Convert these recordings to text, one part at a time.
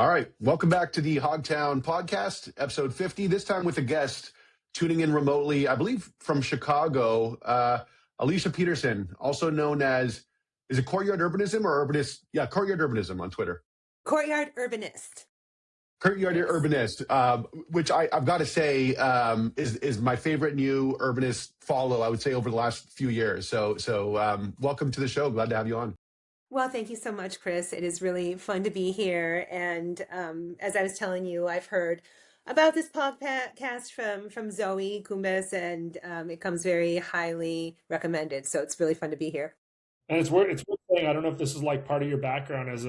All right. Welcome back to the Hogtown Podcast, episode 50, this time with a guest tuning in remotely, I believe from Chicago, Alicia Pederson, also known as, is it Courtyard Urbanism or Urbanist? Yeah, Courtyard Urbanism on Twitter. Courtyard Urbanist. Courtyard Yes. Urbanist, which I've got to say is my favorite new urbanist follow, I would say, over the last few years. So welcome to the show. Glad to have you on. Well, thank you so much, Chris. It is really fun to be here. And as I was telling you, I've heard about this podcast from Zoe Kumbes, and it comes very highly recommended. So it's really fun to be here. And it's worth saying, I don't know if this is like part of your background as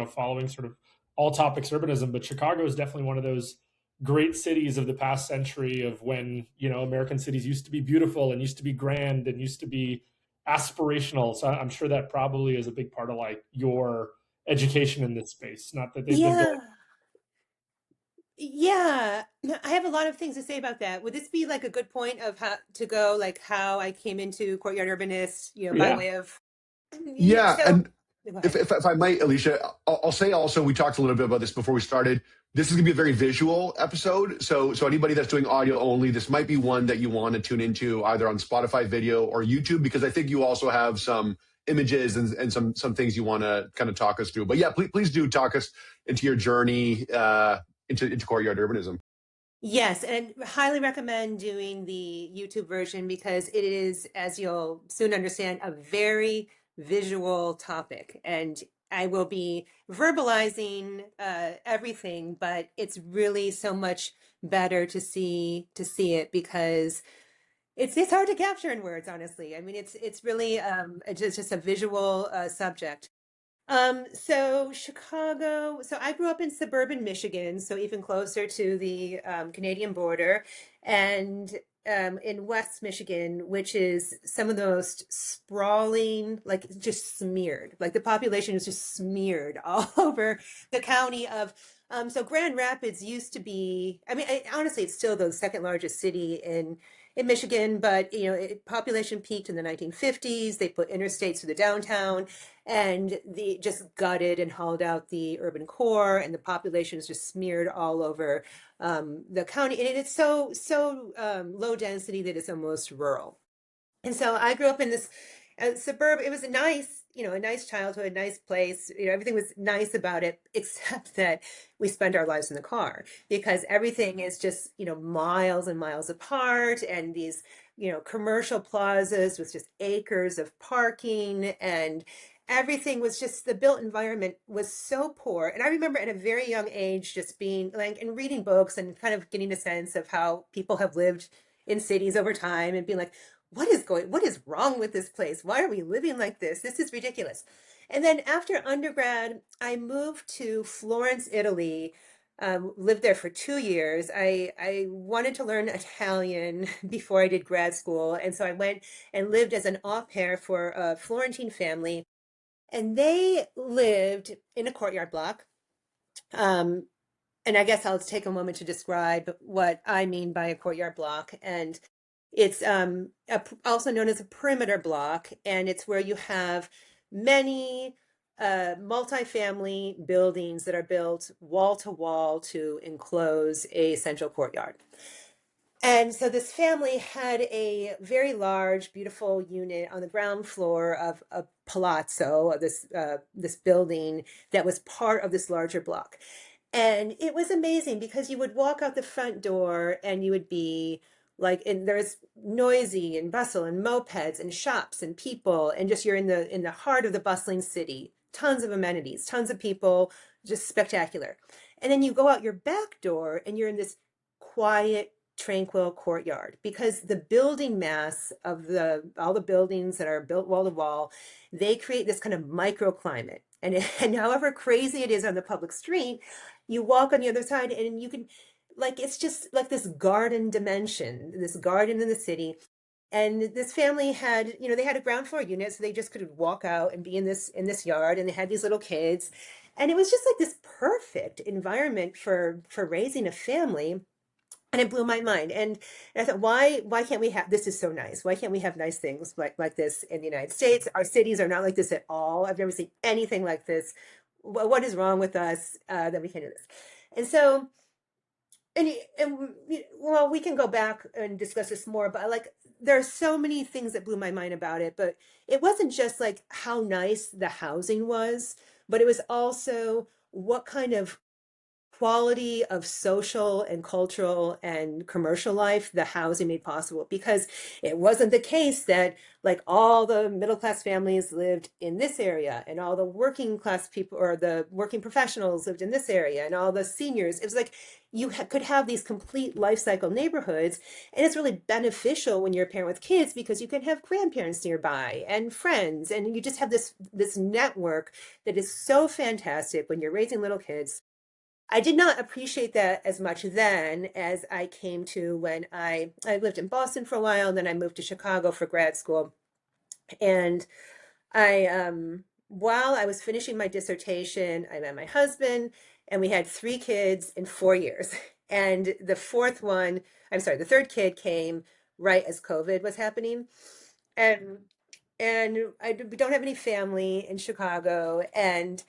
following sort of all topics urbanism, but Chicago is definitely one of those great cities of the past century of when, American cities used to be beautiful and used to be grand and used to be aspirational. So I'm sure that probably is a big part of like your education in this space. Not that they've been Yeah, I have a lot of things to say about that. Would this be like a good point of how to go, like how I came into Courtyard Urbanist, by way of... Yeah, and Go if ahead. I might, Alicia, I'll say also, we talked a little bit about this before we started. This is going to be a very visual episode. So anybody that's doing audio only, this might be one that you want to tune into either on Spotify video or YouTube, because I think you also have some images and some things you want to kind of talk us through. But yeah, please do talk us into your journey into Courtyard Urbanism. Yes, and highly recommend doing the YouTube version because it is, as you'll soon understand, a very visual topic. And I will be verbalizing everything, but it's really so much better to see it because it's hard to capture in words, honestly. I mean, it's really just a visual subject. So Chicago, so I grew up in suburban Michigan, so even closer to the Canadian border, and in West Michigan, which is some of the most sprawling, like just smeared, like the population is just smeared all over the county of. So Grand Rapids used to be, I mean, honestly, it's still the second largest city in Michigan, but population peaked in the 1950s. They put interstates through the downtown, and they just gutted and hauled out the urban core, and the population is just smeared all over the county. And it's so low density that it's almost rural. And so I grew up in this suburb. It was a nice childhood, a nice place. Everything was nice about it, except that we spend our lives in the car because everything is just, miles and miles apart, and these, commercial plazas with just acres of parking, and everything was just, the built environment was so poor. And I remember at a very young age just being like, and reading books and kind of getting a sense of how people have lived in cities over time and being like, what is wrong with this place? Why are we living like this? This is ridiculous. And then after undergrad, I moved to Florence, Italy, lived there for 2 years. I wanted to learn Italian before I did grad school. And so I went and lived as an au pair for a Florentine family. And they lived in a courtyard block. And I guess I'll take a moment to describe what I mean by a courtyard block. And it's also known as a perimeter block, and it's where you have many multifamily buildings that are built wall to wall to enclose a central courtyard. And so this family had a very large, beautiful unit on the ground floor of a palazzo, of this building that was part of this larger block. And it was amazing because you would walk out the front door and you would be like, and there's noisy and bustle and mopeds and shops and people, and just you're in the heart of the bustling city. Tons of amenities, tons of people, just spectacular. And then you go out your back door and you're in this quiet, tranquil courtyard because the building mass of all the buildings that are built wall to wall, they create this kind of microclimate. And however crazy it is on the public street, you walk on the other side and you can, like, it's just like this garden dimension, this garden in the city. And this family had, they had a ground floor unit, so they just could walk out and be in this yard, and they had these little kids. And it was just like this perfect environment for raising a family. And it blew my mind. And I thought, why can't we have, this is so nice. Why can't we have nice things like this in the United States? Our cities are not like this at all. I've never seen anything like this what is wrong with us that we can't do this? And so, well, we can go back and discuss this more, but like there are so many things that blew my mind about it. But it wasn't just like how nice the housing was, but it was also what kind of quality of social and cultural and commercial life the housing made possible, because it wasn't the case that like all the middle class families lived in this area and all the working class people or the working professionals lived in this area and all the seniors. It was like you could have these complete life cycle neighborhoods, and it's really beneficial when you're a parent with kids because you can have grandparents nearby and friends, and you just have this network that is so fantastic when you're raising little kids. I did not appreciate that as much then as I came to when I lived in Boston for a while, and then I moved to Chicago for grad school. And while I was finishing my dissertation, I met my husband, and we had 3 kids in 4 years. And the third kid came right as COVID was happening. And we don't have any family in Chicago, and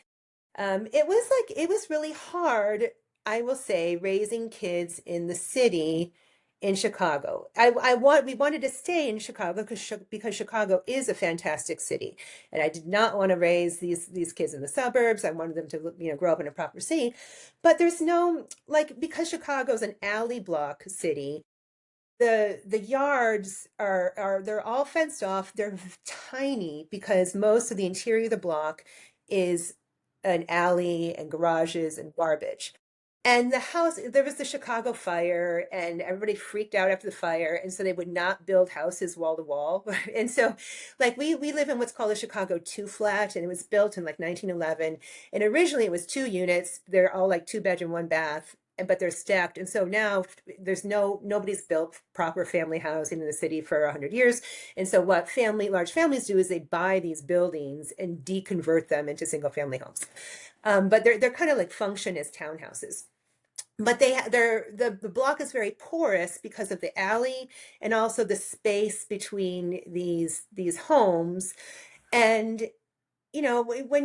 it was really hard, I will say, raising kids in the city in Chicago. We wanted to stay in Chicago because Chicago is a fantastic city, and I did not want to raise these kids in the suburbs. I wanted them to, grow up in a proper city, but there's no, like, because Chicago's an alley block city. The yards they're all fenced off. They're tiny because most of the interior of the block is an alley and garages and garbage. And there was the Chicago fire, and everybody freaked out after the fire. And so they would not build houses wall to wall. And so, like, we live in what's called a Chicago 2-flat, and it was built in like 1911. And originally it was 2 units. They're all like 2 bedroom, 1 bath, but they're stacked. And so now nobody's built proper family housing in the city for 100 years. And so what large families do is they buy these buildings and deconvert them into single family homes. But they're kind of like function as townhouses. But the block is very porous because of the alley and also the space between these homes. And when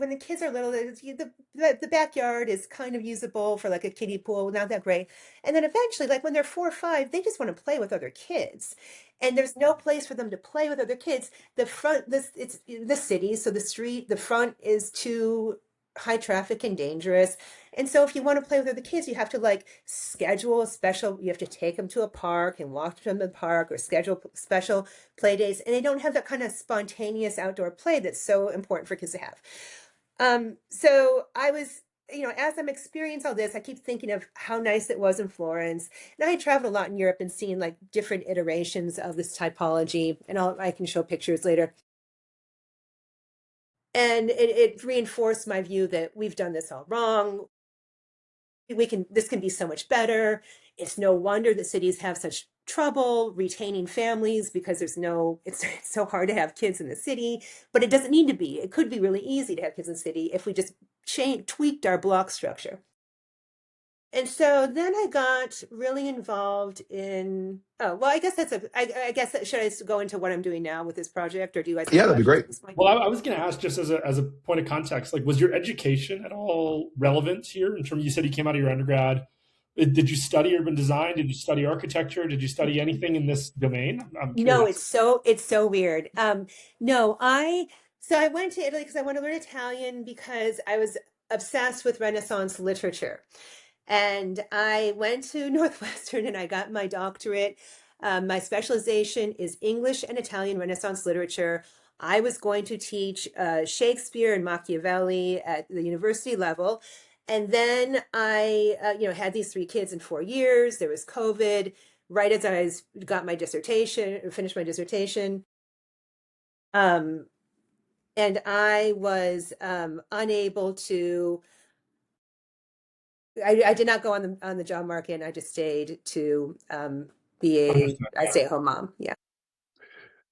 the kids are little, the backyard is kind of usable for like a kiddie pool, not that great. And then eventually, like when they're 4 or 5, they just want to play with other kids, and there's no place for them to play with other kids. It's the city, so the front is too high traffic and dangerous. And so if you want to play with other kids, you have to like you have to take them to a park and walk them to the park, or schedule special play days. And they don't have that kind of spontaneous outdoor play that's so important for kids to have. So I was, as I'm experiencing all this, I keep thinking of how nice it was in Florence. And I traveled a lot in Europe and seen like different iterations of this typology, and I can show pictures later. And it reinforced my view that we've done this all wrong. This can be so much better. It's no wonder that cities have such trouble retaining families, because it's so hard to have kids in the city, but it doesn't need to be. It could be really easy to have kids in the city if we just tweaked our block structure. And so then I got really involved in, I guess should I go into what I'm doing now with this project, or do you guys? Yeah, that'd be great. Well, I was going to ask, just as a point of context, like, was your education at all relevant here? In terms, you said you came out of your undergrad. Did you study urban design? Did you study architecture? Did you study anything in this domain? No, it's so weird. No, so I went to Italy because I wanted to learn Italian because I was obsessed with Renaissance literature. And I went to Northwestern and I got my doctorate. My specialization is English and Italian Renaissance literature. I was going to teach Shakespeare and Machiavelli at the university level. And then I had these 3 kids in 4 years. There was COVID. Right as I got my dissertation, finished my dissertation. And I was unable to. I did not go on the job market, and I just stayed to be a stay-at-home mom. Yeah.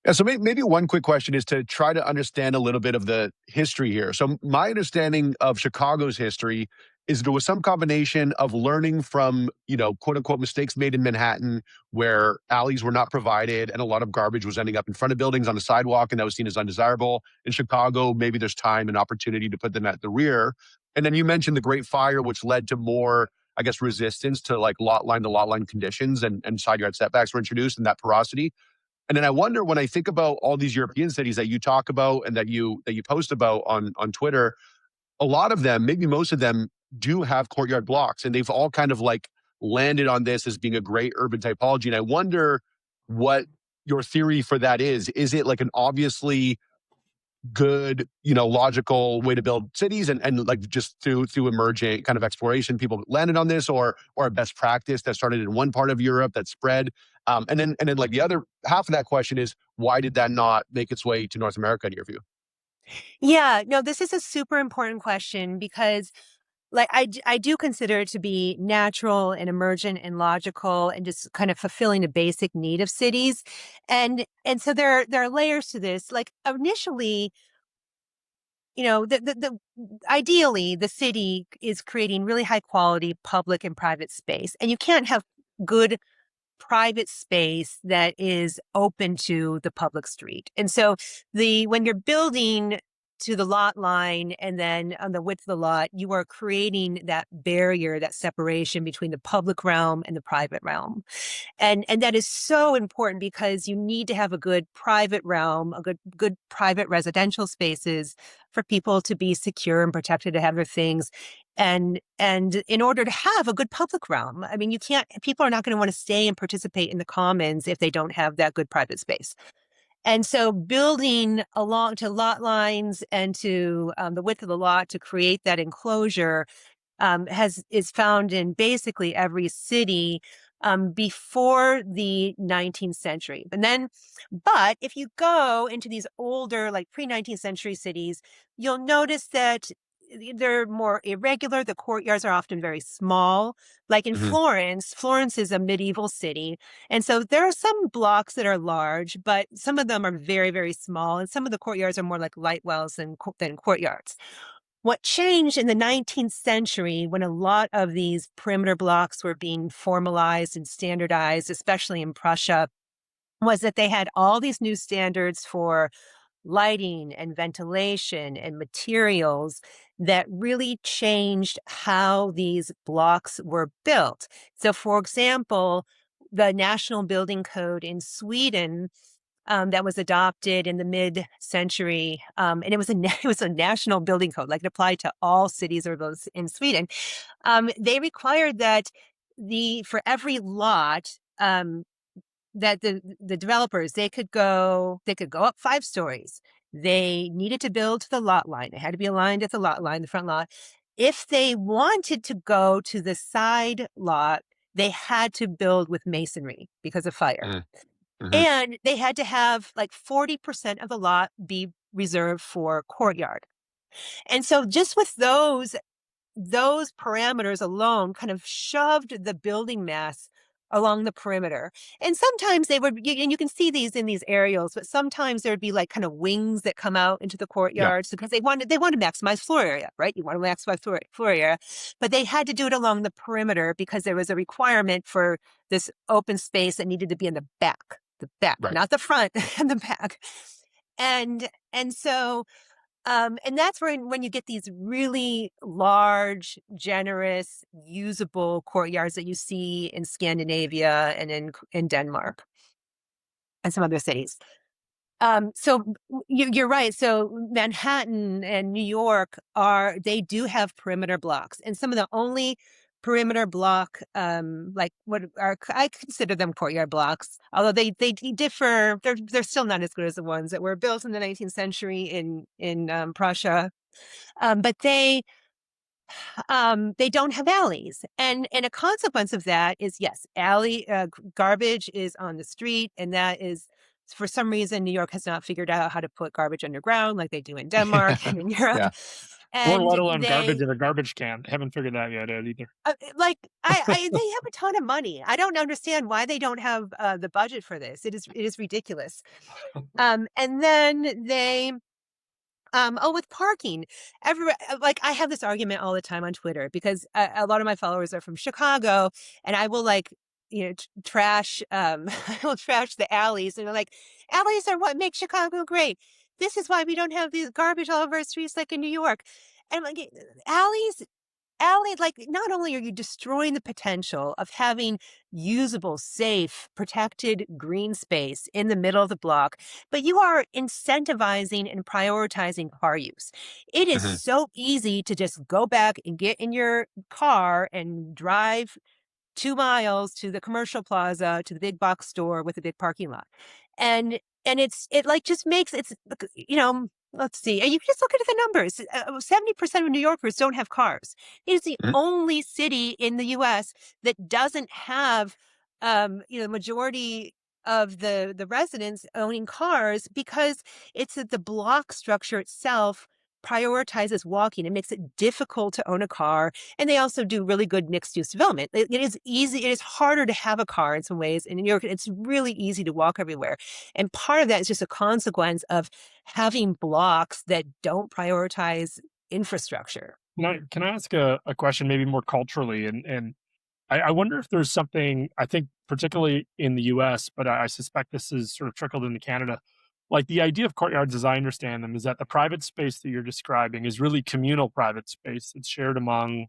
Yeah, so maybe one quick question is to try to understand a little bit of the history here. So my understanding of Chicago's history is there was some combination of learning from, quote unquote mistakes made in Manhattan where alleys were not provided and a lot of garbage was ending up in front of buildings on the sidewalk and that was seen as undesirable. In Chicago, maybe there's time and opportunity to put them at the rear. And then you mentioned the Great Fire, which led to more, I guess, resistance to like lot line to lot line conditions and side yard setbacks were introduced and that porosity. And then I wonder when I think about all these European cities that you talk about and that you post about on Twitter, a lot of them, maybe most of them, do have courtyard blocks, and they've all kind of like landed on this as being a great urban typology. And I wonder what your theory for that is. Is it like an obviously good, logical way to build cities and like just through emerging kind of exploration, people landed on this, or a best practice that started in one part of Europe that spread? And then like the other half of that question is, why did that not make its way to North America in your view? Yeah, no, this is a super important question because like I do consider it to be natural and emergent and logical and just kind of fulfilling a basic need of cities. And so there are layers to this. Like initially, the ideally the city is creating really high quality public and private space. And you can't have good private space that is open to the public street. And so when you're building to the lot line and then on the width of the lot, you are creating that barrier, that separation between the public realm and the private realm. And that is so important because you need to have a good private realm, a good private residential spaces for people to be secure and protected, to have their things. And in order to have a good public realm, I mean, people are not going to want to stay and participate in the commons if they don't have that good private space. And so building along to lot lines and to the width of the lot to create that enclosure is found in basically every city before the 19th century. But if you go into these older, like pre-19th century cities, you'll notice that they're more irregular. The courtyards are often very small. Like in Florence is a medieval city. And so there are some blocks that are large, but some of them are very, very small. And some of the courtyards are more like light wells than courtyards. What changed in the 19th century when a lot of these perimeter blocks were being formalized and standardized, especially in Prussia, was that they had all these new standards for lighting and ventilation and materials that really changed how these blocks were built. So, for example, the National Building Code in Sweden that was adopted in the mid-century, and it was a national building code, like it applied to all cities or those in Sweden. They required that for every lot, that the developers they could go up 5 stories. They needed to build to the lot line. It had to be aligned at the lot line, the front lot. If they wanted to go to the side lot, they had to build with masonry because of fire. And they had to have like 40% of the lot be reserved for courtyard. And so just with those parameters alone kind of shoved the building mass along the perimeter. And sometimes they would, and you can see these in these aerials, but sometimes there'd be like kind of wings that come out into the courtyards because they want to maximize floor area, right? You want to maximize floor area, but they had to do it along the perimeter because there was a requirement for this open space that needed to be in the back, right. Not the front, and the back. And so, and that's when you get these really large, generous, usable courtyards that you see in Scandinavia and in Denmark and some other cities. So you're right. So Manhattan and New York they do have perimeter blocks, and some of the only perimeter block, I consider them courtyard blocks, although they differ. They're still not as good as the ones that were built in the 19th century in Prussia, but they don't have alleys, and a consequence of that is garbage is on the street, and that is. For some reason, New York has not figured out how to put garbage underground like they do in Denmark and in Europe. Yeah. And or let alone garbage in a garbage can. Haven't figured that yet either. They have a ton of money. I don't understand why they don't have the budget for this. It is ridiculous. And then they With parking, like I have this argument all the time on Twitter because a lot of my followers are from Chicago, and I will like, trash, I will trash the alleys, and they're like, alleys are what make Chicago great. This is why we don't have these garbage all over our streets like in New York. And I'm like, alleys like, not only are you destroying the potential of having usable, safe, protected green space in the middle of the block, but you are incentivizing and prioritizing car use. It is Mhm. so easy to just go back and get in your car and drive 2 miles to the commercial plaza, to the big box store with a big parking lot. And it like just makes it's let's see. You can just look at the numbers. 70% of New Yorkers don't have cars. It is the Mhm. only city in the US that doesn't have majority of the residents owning cars because it's that the block structure itself prioritizes walking. It makes it difficult to own a car, and they also do really good mixed use development. It is easy. It is harder to have a car in some ways. In New York, it's really easy to walk everywhere. And part of that is just a consequence of having blocks that don't prioritize infrastructure. Can I ask a question, maybe more culturally? And I wonder if there's something, I think, particularly in the US, but I suspect this is sort of trickled into Canada. Like the idea of courtyards, as I understand them, is that the private space that you're describing is really communal private space that's shared among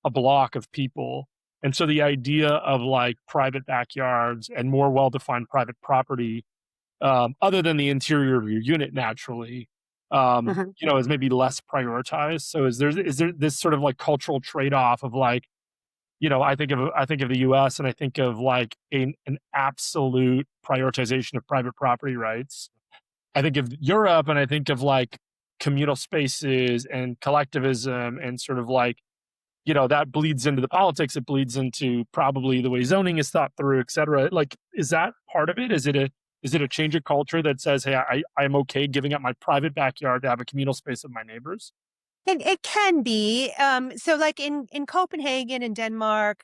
a block of people. And so the idea of like private backyards and more well defined private property, other than the interior of your unit naturally, Mhm. is maybe less prioritized. So is there this sort of like cultural trade off of like, I think of the US and I think of like an absolute prioritization of private property rights. I think of Europe and I think of like communal spaces and collectivism and sort of like, that bleeds into the politics. It bleeds into probably the way zoning is thought through, et cetera. Like, is that part of it? Is it a change of culture that says, hey, I'm okay giving up my private backyard to have a communal space with my neighbors? It can be. So like in Copenhagen in Denmark,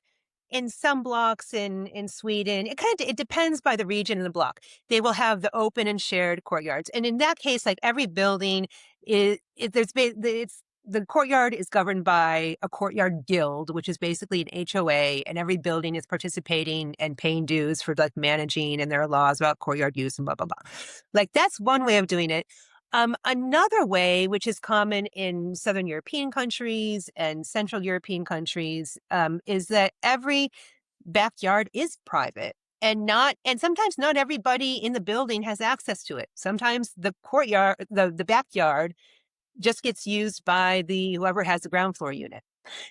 in some blocks in Sweden, it depends by the region and the block. They will have the open and shared courtyards. And in that case, like every building is it, there's ba- the- it's the courtyard is governed by a courtyard guild, which is basically an HOA, and every building is participating and paying dues for like managing, and there are laws about courtyard use and blah blah blah. Like that's one way of doing it. Another way, which is common in Southern European countries and Central European countries, is that every backyard is private and sometimes not everybody in the building has access to it. Sometimes the courtyard, the backyard just gets used by the whoever has the ground floor unit.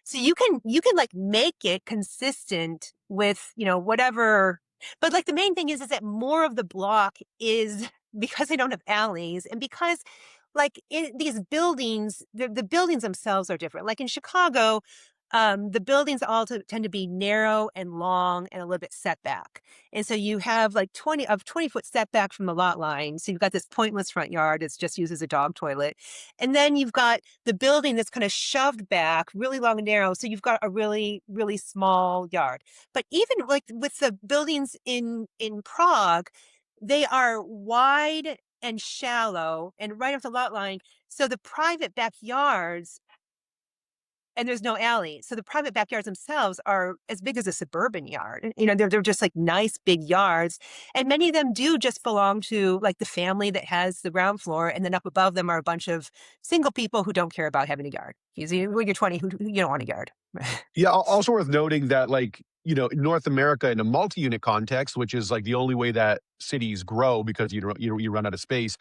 So you can like make it consistent with, whatever. But like the main thing is that more of the block is because they don't have alleys and because like in these buildings, the buildings themselves are different. Like in Chicago, the buildings all tend to be narrow and long and a little bit set back. And so you have like 20-foot setback from the lot line. So you've got this pointless front yard. It's just used as a dog toilet. And then you've got the building that's kind of shoved back, really long and narrow. So you've got a really, really small yard. But even like with the buildings in Prague, they are wide and shallow and right off the lot line. So the private backyards and there's no alley. So the private backyards themselves are as big as a suburban yard. They're just like nice big yards. And many of them do just belong to like the family that has the ground floor. And then up above them are a bunch of single people who don't care about having a yard. When you're 20, who you don't want a yard. Yeah, also worth noting that, like, in North America, in a multi-unit context, which is like the only way that cities grow because you run out of space,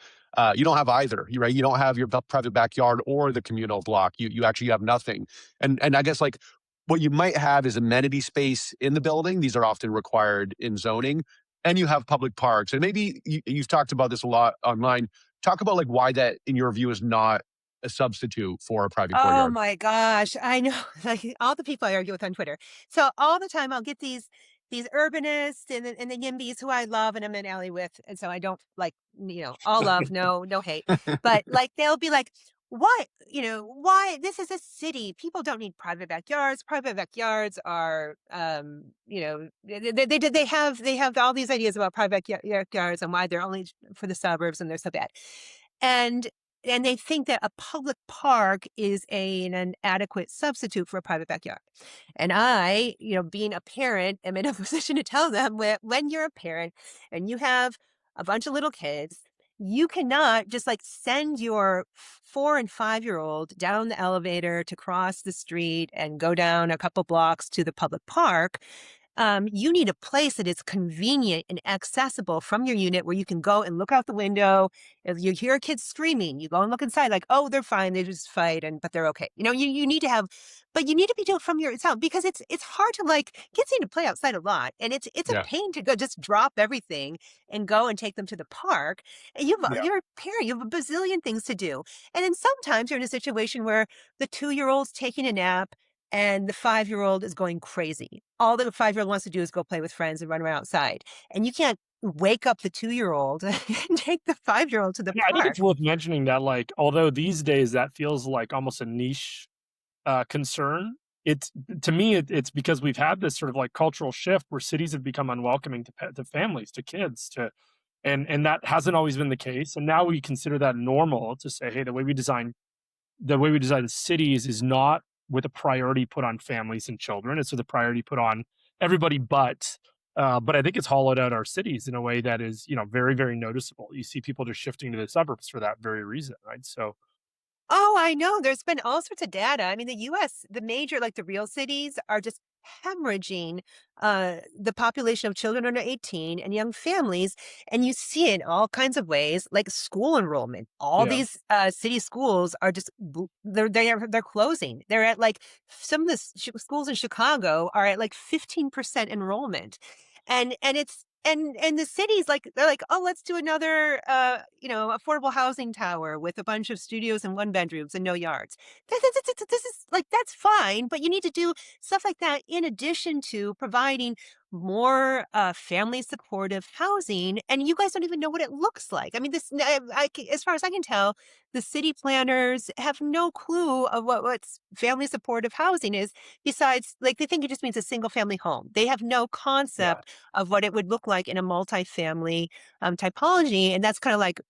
you don't have either, right? You don't have your private backyard or the communal block. You actually have nothing. And I guess like what you might have is amenity space in the building. These are often required in zoning, and you have public parks. And maybe you've talked about this a lot online. Talk about like why that, in your view, is not a substitute for a private Oh courtyard. my gosh. I know like all the people I argue with on Twitter. So all the time I'll get these urbanists and the YIMBYs who I love and I'm in alley with. And so I don't like, all love, no hate. But like they'll be like, why this is a city. People don't need private backyards. Private backyards are they have all these ideas about private backyards and why they're only for the suburbs and they're so bad. and they think that a public park is an adequate substitute for a private backyard. And I, being a parent, am in a position to tell them when you're a parent and you have a bunch of little kids, you cannot just like send your 4 and 5-year-old down the elevator to cross the street and go down a couple blocks to the public park. You need a place that is convenient and accessible from your unit where you can go and look out the window. If you hear kids screaming, you go and look inside like, oh, they're fine. They just fight but they're okay. You need to have, but you need to be doing it from yourself because it's hard to like, kids need to play outside a lot. And it's a Yeah. pain to go just drop everything and go and take them to the park. And Yeah. you're a parent, you have a bazillion things to do. And then sometimes you're in a situation where the 2-year-old's taking a nap and the 5-year-old is going crazy. All the 5-year-old wants to do is go play with friends and run around outside. And you can't wake up the 2-year-old and take the 5-year-old to the Yeah, I think park. it's worth mentioning that, like, although these days that feels like almost a niche concern, it's to me it's because we've had this sort of like cultural shift where cities have become unwelcoming to families, to kids, and that hasn't always been the case. And now we consider that normal to say, hey, the way we design cities is not with a priority put on families and children. It's with a priority put on everybody but I think it's hollowed out our cities in a way that is, very, very noticeable. You see people just shifting to the suburbs for that very reason, right? So Oh, I know. There's been all sorts of data. I mean, the US, the major, like the real cities are just hemorrhaging the population of children under 18 and young families. And you see it in all kinds of ways, like school enrollment. All yeah. these city schools are just, they're closing. They're at like, some of the schools in Chicago are at like 15% enrollment. And it's, and the cities like they're like, oh, let's do another affordable housing tower with a bunch of studios and one bedrooms and no yards. This is like, that's fine, but you need to do stuff like that in addition to providing more family supportive housing. And you guys don't even know what it looks like. I mean, as far as I can tell, the city planners have no clue of what's family supportive housing is. Besides, like, they think it just means a single family home. They have no Yeah. concept of what it would look like in a multifamily typology. And that's kind of like,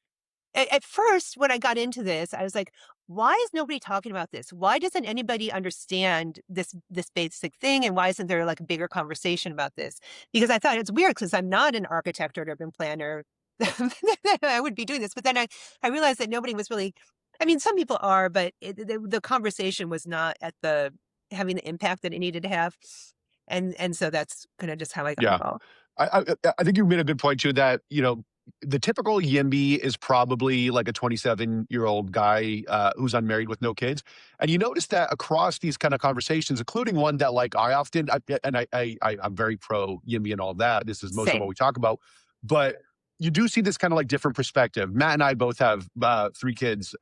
at first, when I got into this, I was like, why is nobody talking about this? Why doesn't anybody understand this basic thing? And why isn't there like a bigger conversation about this? Because I thought it's weird because I'm not an architect or an urban planner. I would be doing this. But then I realized that nobody was really, I mean, some people are, but the conversation was not at the having the impact that it needed to have. And so that's kind of just how I got Yeah. involved. I think you made a good point too that, the typical YIMBY is probably like a 27-year-old guy who's unmarried with no kids. And you notice that across these kind of conversations, including one that like I'm very pro YIMBY and all that. This is most of what Same. we talk about. But you do see this kind of like different perspective. Matt and I both have 3 kids.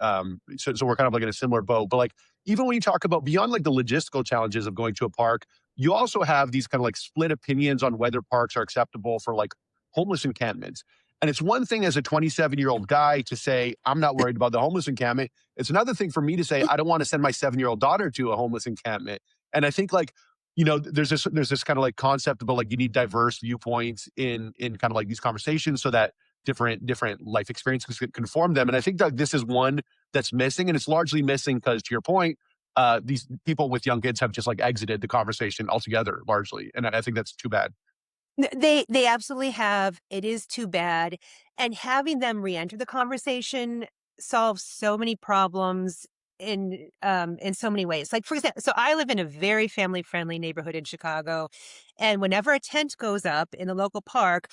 So we're kind of like in a similar boat. But like, even when you talk about beyond like the logistical challenges of going to a park, you also have these kind of like split opinions on whether parks are acceptable for like homeless encampments. And it's one thing as a 27-year-old guy to say, I'm not worried about the homeless encampment. It's another thing for me to say, I don't want to send my 7-year-old daughter to a homeless encampment. And I think like, there's this kind of like concept about like you need diverse viewpoints in kind of like these conversations so that different life experiences can conform them. And I think that this is one that's missing. And it's largely missing because, to your point, these people with young kids have just like exited the conversation altogether, largely. And I think that's too bad. They absolutely have. It is too bad. And having them re-enter the conversation solves so many problems in so many ways. Like, for example, so I live in a very family friendly neighborhood in Chicago, and whenever a tent goes up in the local park,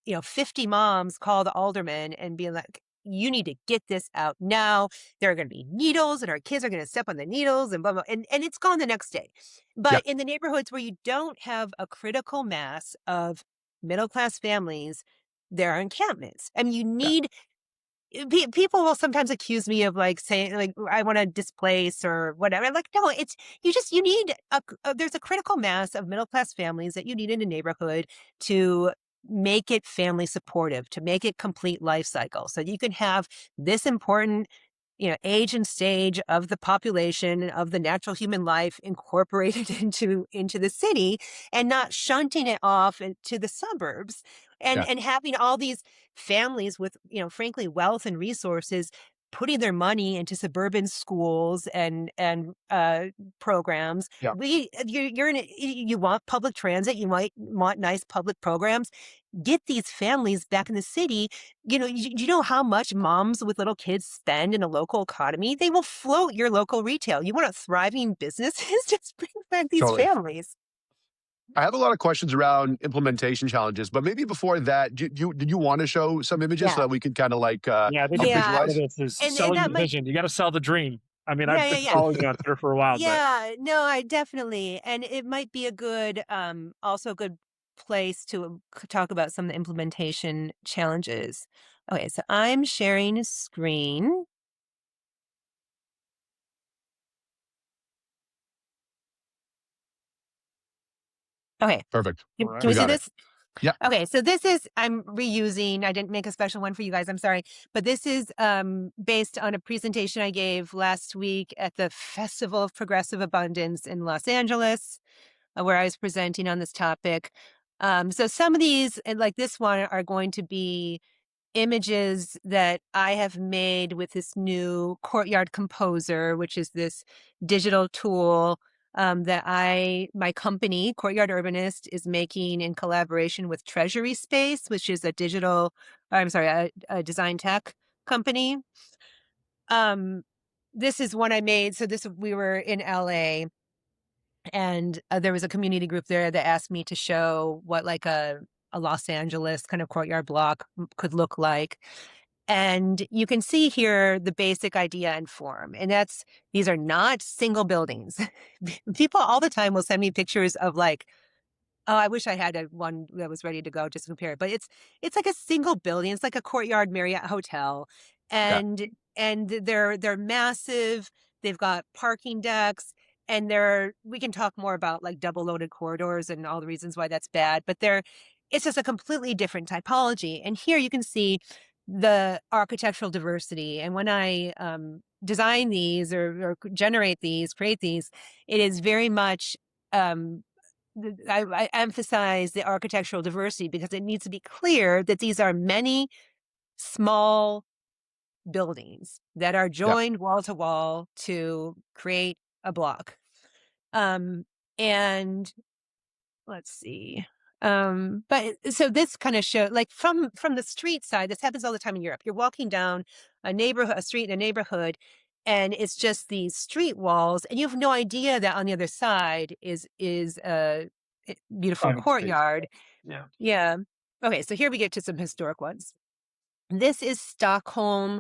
50 moms call the alderman and be like, you need to get this out now. There are going to be needles and our kids are going to step on the needles and blah, blah. And it's gone the next day. Yeah. But in the neighborhoods where you don't have a critical mass of middle-class families, there are encampments. I mean, you Yeah. need, people will sometimes accuse me of like saying like, I want to displace or whatever. I'm like, no, you need there's a critical mass of middle-class families that you need in a neighborhood to make it family supportive, to make it complete life cycle. So you can have this important, age and stage of the population of the natural human life incorporated into the city and not shunting it off into the suburbs Yeah. and having all these families with, frankly, wealth and resources putting their money into suburban schools and programs. Yeah. You want public transit, you might want nice public programs. Get these families back in the city. You know how much moms with little kids spend in a local economy? They will float your local retail. You want a thriving businesses? Just bring back these Totally. families. I have a lot of questions around implementation challenges, but maybe before that, did you want to show some images so Yeah. that we could kind of like Yeah, I think help a big Yeah. part of visualize? this is And selling that the might vision. You got to sell the dream. I mean, I've Yeah, yeah, been yeah. following you on Twitter for a while, but Yeah, no, I definitely, and it might be a good, also a good place to talk about some of the implementation challenges. Okay, so I'm sharing a screen. Okay, Perfect. all can right. we We see got it. this? Yeah. Okay, so I'm reusing, I didn't make a special one for you guys, I'm sorry, but this is based on a presentation I gave last week at the Festival of Progressive Abundance in Los Angeles, where I was presenting on this topic. So some of these, and like this one, are going to be images that I have made with this new Courtyard Composer, which is this digital tool that my company, Courtyard Urbanist, is making in collaboration with Treasury Space, which is a design tech company. This is one I made. So we were in LA, and there was a community group there that asked me to show what like a Los Angeles kind of courtyard block could look like. And you can see here the basic idea and form. And these are not single buildings. People all the time will send me pictures of like, oh, I wish I had one that was ready to go just to compare it. But it's like a single building. It's like a Courtyard Marriott hotel, Okay. and they're massive. They've got parking decks, and we can talk more about like double loaded corridors and all the reasons why that's bad. But it's just a completely different typology. And here you can see the architectural diversity. And when I design these or generate these, create these, it is very much. I emphasize the architectural diversity because it needs to be clear that these are many small buildings that are Yeah. joined wall to wall to create a block. And let's see. But so this kind of show, like from the street side, this happens all the time in Europe. You're walking down a street in a neighborhood, and it's just these street walls, and you have no idea that on the other side is a beautiful Private space. courtyard. Yeah. Yeah. Okay, so here we get to some historic ones. This is Stockholm,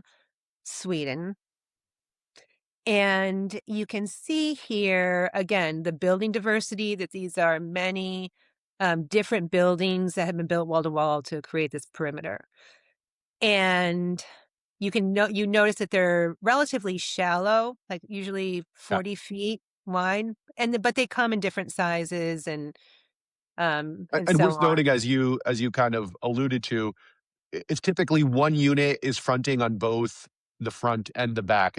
Sweden. And you can see here, again, the building diversity, that these are many different buildings that have been built wall to wall to create this perimeter. And you notice that they're relatively shallow, like usually 40 feet wide, but they come in different sizes and And so worth on. noting, as you kind of alluded to, it's typically one unit is fronting on both the front and the back.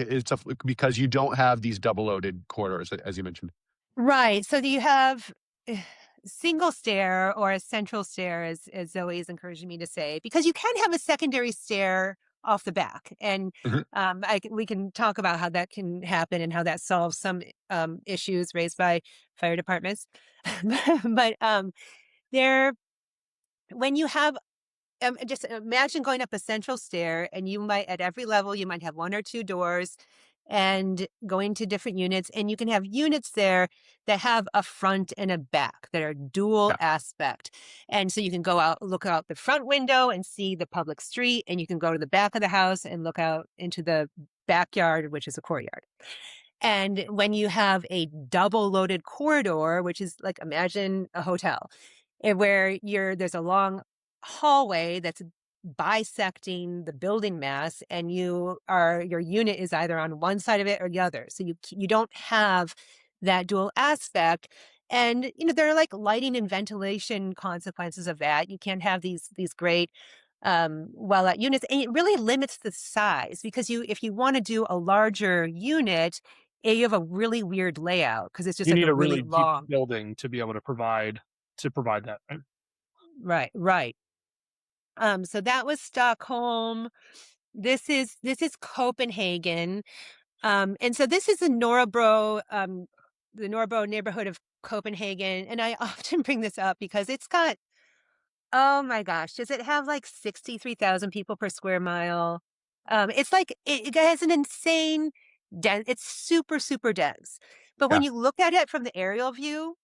Because you don't have these double loaded corridors, as you mentioned. Right. So do you have single stair or a central stair, as Zoe is encouraging me to say, because you can have a secondary stair off the back. And Mhm. we can talk about how that can happen and how that solves some issues raised by fire departments. But when you have just imagine going up a central stair, and at every level, you might have one or two doors and going to different units. And you can have units there that have a front and a back that are dual Yeah. aspect. And so you can look out the front window and see the public street, and you can go to the back of the house and look out into the backyard, which is a courtyard. And when you have a double loaded corridor, which is like, imagine a hotel, where there's a long hallway that's bisecting the building mass, and your unit is either on one side of it or the other. So you don't have that dual aspect. And there are like lighting and ventilation consequences of that. You can't have these great well at units, and it really limits the size, because if you want to do a larger unit, you have a really weird layout because it's just You like need a a really really deep long. building to be able to provide that. Right? Right. So that was Stockholm. This is Copenhagen. And so this is the Nørrebro neighborhood of Copenhagen. And I often bring this up because it's got, oh my gosh, does it have like 63,000 people per square mile? It's like it has an insane dense. It's super, super dense. But when Yeah. you look at it from the aerial view,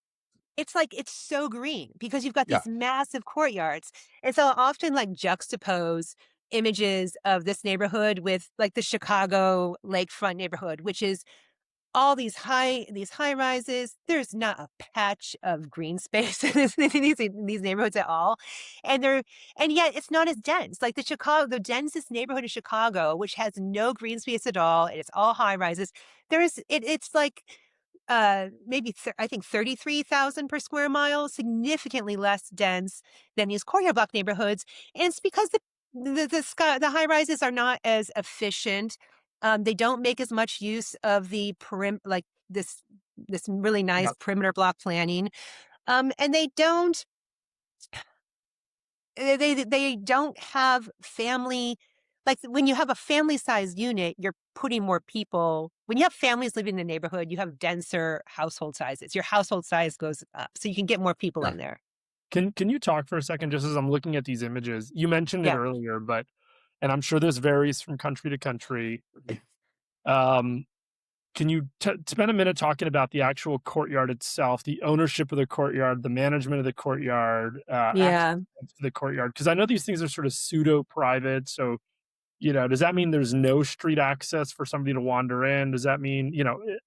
it's like it's so green because you've got Yeah. these massive courtyards. And so I'll often like juxtapose images of this neighborhood with like the Chicago lakefront neighborhood, which is all these high rises. There's not a patch of green space in these neighborhoods at all. And yet it's not as dense. Like the densest neighborhood in Chicago, which has no green space at all, and it's all high rises. It's like maybe I think 33,000 per square mile, significantly less dense than these courtyard block neighborhoods. And it's because the high rises are not as efficient. They don't make as much use of the like this really nice Yeah. perimeter block planning. And they don't have family. Like when you have a family sized unit, you're putting more people. When you have families living in the neighborhood, you have denser household sizes. Your household size goes up, so you can get more people Yeah. in there. Can you talk for a second, just as I'm looking at these images? You mentioned it Yeah. earlier, but and I'm sure this varies from country to country. Um, can you spend a minute talking about the actual courtyard itself, the ownership of the courtyard, the management of the courtyard, access Yeah. to the courtyard? Because I know these things are sort of pseudo private. So, does that mean there's no street access for somebody to wander in? Does that mean,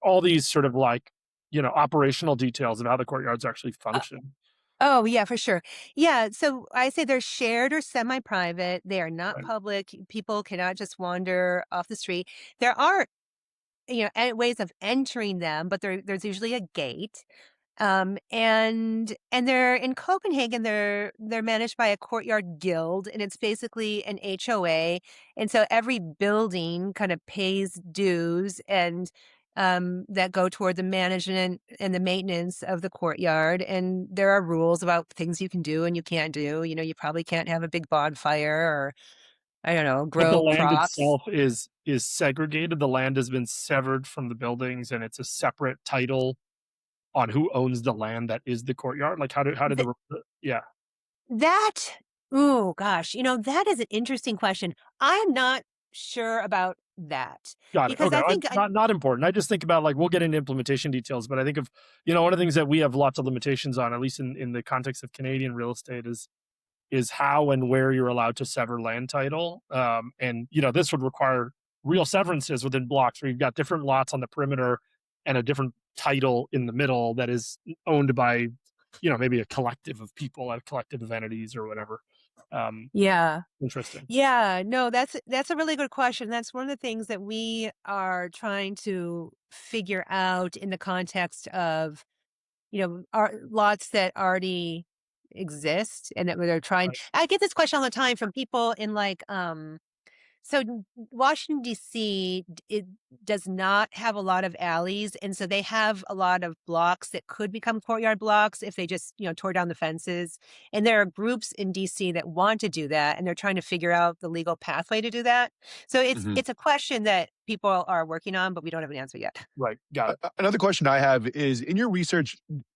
all these sort of like, operational details of how the courtyards actually function? Oh, yeah, for sure. Yeah, so I say they're shared or semi-private. They are not Right. public. People cannot just wander off the street. There are, ways of entering them, but there's usually a gate. And they're in Copenhagen. They're managed by a courtyard guild, and it's basically an HOA. And so every building kind of pays dues and that go toward the management and the maintenance of the courtyard. And there are rules about things you can do and you can't do. You probably can't have a big bonfire or I don't know, But the grow land crops. itself is segregated. The land has been severed from the buildings, and it's a separate title on who owns the land that is the courtyard. Like how did yeah. That oh gosh, that is an interesting question. I'm not sure about that Got it. because Okay. I think Not important. I just think about, like, we'll get into implementation details, but I think of, one of the things that we have lots of limitations on, at least in the context of Canadian real estate, is how and where you're allowed to sever land title. And this would require real severances within blocks where you've got different lots on the perimeter and a different title in the middle that is owned by, maybe a collective of people, a collective of entities or whatever. yeah. Interesting. Yeah, no, that's a really good question. That's one of the things that we are trying to figure out in the context of, our lots that already exist and that they're trying. Right. I get this question all the time from people in like so Washington, D.C., it does not have a lot of alleys, and so they have a lot of blocks that could become courtyard blocks if they just, tore down the fences. And there are groups in D.C. that want to do that, and they're trying to figure out the legal pathway to do that. So it's Mhm. it's a question that people are working on, but we don't have an answer yet. Right. Got it. Another question I have is, in your research,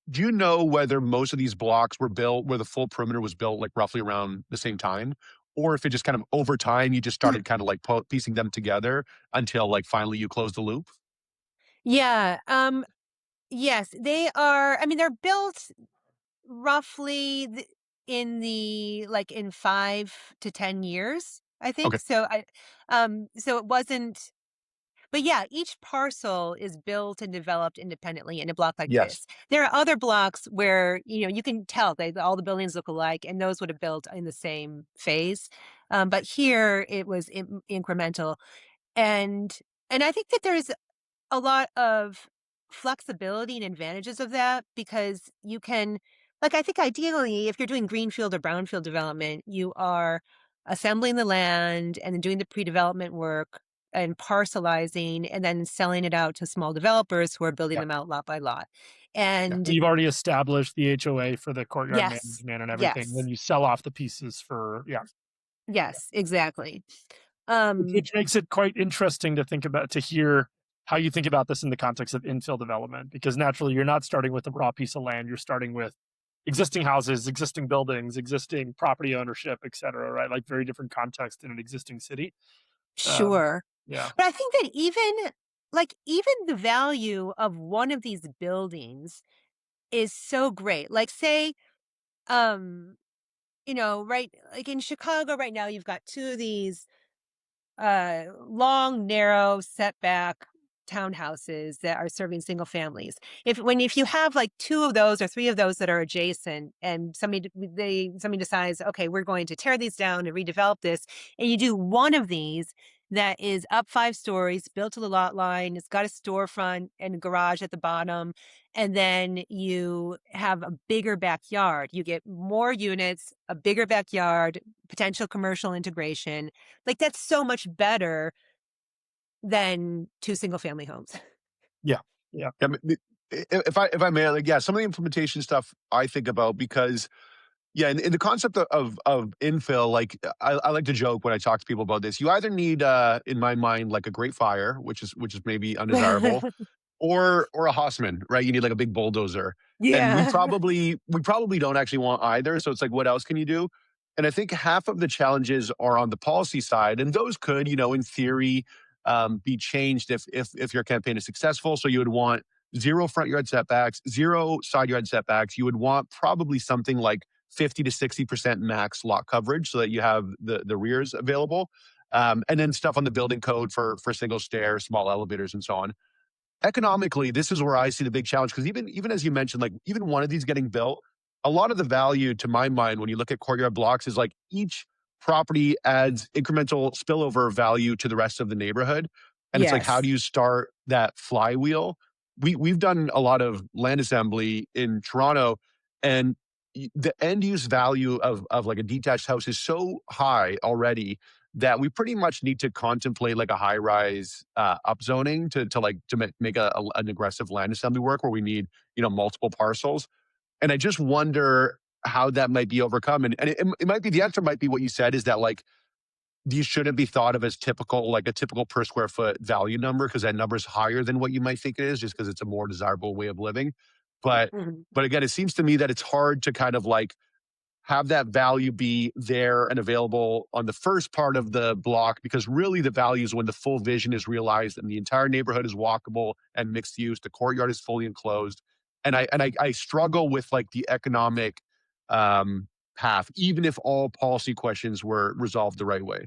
do you know whether most of these blocks were built where the full perimeter was built like roughly around the same time? Or if it just kind of over time, you just started kind of like piecing them together until like finally you closed the loop? Yeah. Yes, they are. I mean, they're built roughly in 5 to 10 years, I think. Okay. So it wasn't. But yeah, each parcel is built and developed independently in a block like Yes. this. There are other blocks where, you can tell all the buildings look alike, and those would have built in the same phase. But here it was incremental. And and I think that there's a lot of flexibility and advantages of that because you can, like, I think ideally, if you're doing greenfield or brownfield development, you are assembling the land and then doing the pre-development work and parcelizing and then selling it out to small developers who are building Yeah. them out lot by lot. Yeah. And You've already established the HOA for the courtyard yes, management and everything. Then yes, you sell off the pieces for, yeah. yes, exactly. Which makes it quite interesting to hear how you think about this in the context of infill development, because naturally you're not starting with a raw piece of land. You're starting with existing houses, existing buildings, existing property ownership, et cetera, right? Like very different context in an existing city. Sure. Yeah. But I think that even the value of one of these buildings is so great. Like say, right, like in Chicago right now, you've got two of these long, narrow setback townhouses that are serving single families. If you have like two of those or three of those that are adjacent, and somebody decides, okay, we're going to tear these down and redevelop this, and you do one of these that is up 5 stories, built to the lot line, it's got a storefront and a garage at the bottom, and then you have a bigger backyard. You get more units, a bigger backyard, potential commercial integration. Like that's so much better than 2 single family homes. Yeah. I mean, if I may, like, yeah, some of the implementation stuff I think about because, yeah, in the concept of infill, like I like to joke when I talk to people about this. You either need, in my mind, like a great fire, which is maybe undesirable, or a Haussmann, right? You need like a big bulldozer, and we Yeah. probably don't actually want either. So it's like, what else can you do? And I think half of the challenges are on the policy side, and those could, in theory, be changed if your campaign is successful. So you would want 0 front yard setbacks, 0 side yard setbacks. You would want probably something like 50 to 60% max lot coverage, so that you have the rears available, and then stuff on the building code for single stair, small elevators, and so on. Economically, this is where I see the big challenge, because even as you mentioned, like even one of these getting built, a lot of the value, to my mind, when you look at courtyard blocks, is like each property adds incremental spillover value to the rest of the neighborhood. And it's like, how Yes. do you start that flywheel? We've done a lot of land assembly in Toronto, and the end use value of like a detached house is so high already that we pretty much need to contemplate like a high rise upzoning to make an aggressive land assembly work, where we need multiple parcels. And I just wonder how that might be overcome. And it might be, the answer might be what you said, is that like these shouldn't be thought of as like a typical per square foot value number, because that number is higher than what you might think it is, just because it's a more desirable way of living. But Mhm. but again, it seems to me that it's hard to kind of like have that value be there and available on the first part of the block, because really the value is when the full vision is realized and the entire neighborhood is walkable and mixed use, the courtyard is fully enclosed. And I struggle with like the economic path, even if all policy questions were resolved the right way.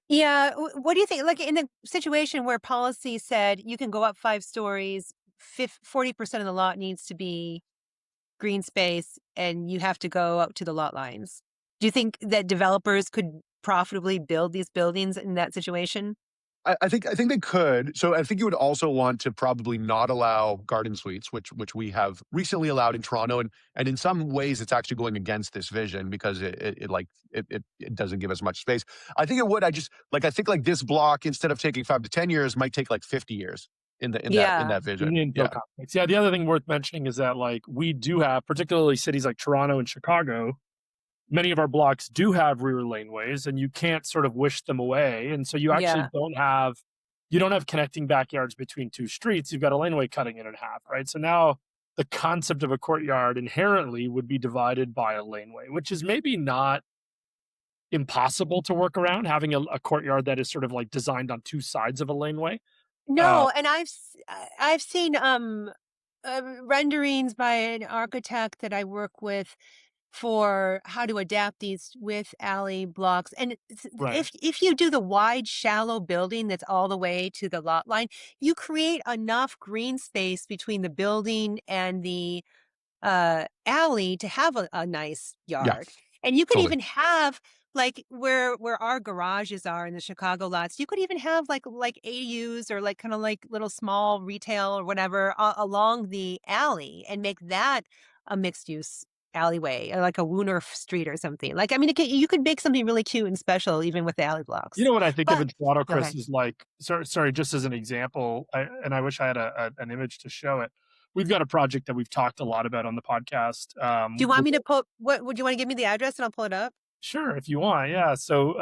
Yeah. What do you think? Like in the situation where policy said you can go up 5 stories, 40% of the lot needs to be green space, and you have to go up to the lot lines. Do you think that developers could profitably build these buildings in that situation? I think they could. So I think you would also want to probably not allow garden suites, which we have recently allowed in Toronto, and in some ways it's actually going against this vision, because it doesn't give us much space. I think it would. I think like this block, instead of taking 5 to 10 years, might take like 50 years in Yeah. that In vision. the infill context. Yeah. The other thing worth mentioning is that like we do have, particularly cities like Toronto and Chicago, many of our blocks do have rear laneways, and you can't sort of wish them away. And so you actually Yeah. don't have connecting backyards between 2 streets. You've got a laneway cutting it in half, right? So now the concept of a courtyard inherently would be divided by a laneway, which is maybe not impossible to work around, having a courtyard that is sort of like designed on 2 sides of a laneway. Uh, No, and I've seen renderings by an architect that I work with for how to adapt these with alley blocks. And right. if you do the wide, shallow building that's all the way to the lot line, you create enough green space between the building and the alley to have a nice Yeah, yard. And you could totally. even have like where our garages are in the Chicago lots, you could even have like AUs or like kind of like little small retail or whatever along the alley and make that a mixed use alleyway, or like a Wooner Street or something. Like I mean, you could make something really cute and special even with the alley You blocks. know what I think of But in Toronto, go Chris, ahead. is like, sorry, just as an example, and I wish I had an image to show it. We've got a project that we've talked a lot about on the podcast. Do you want me to put what would you want to give me the address and I'll pull it up? Sure, if you want. Yeah. So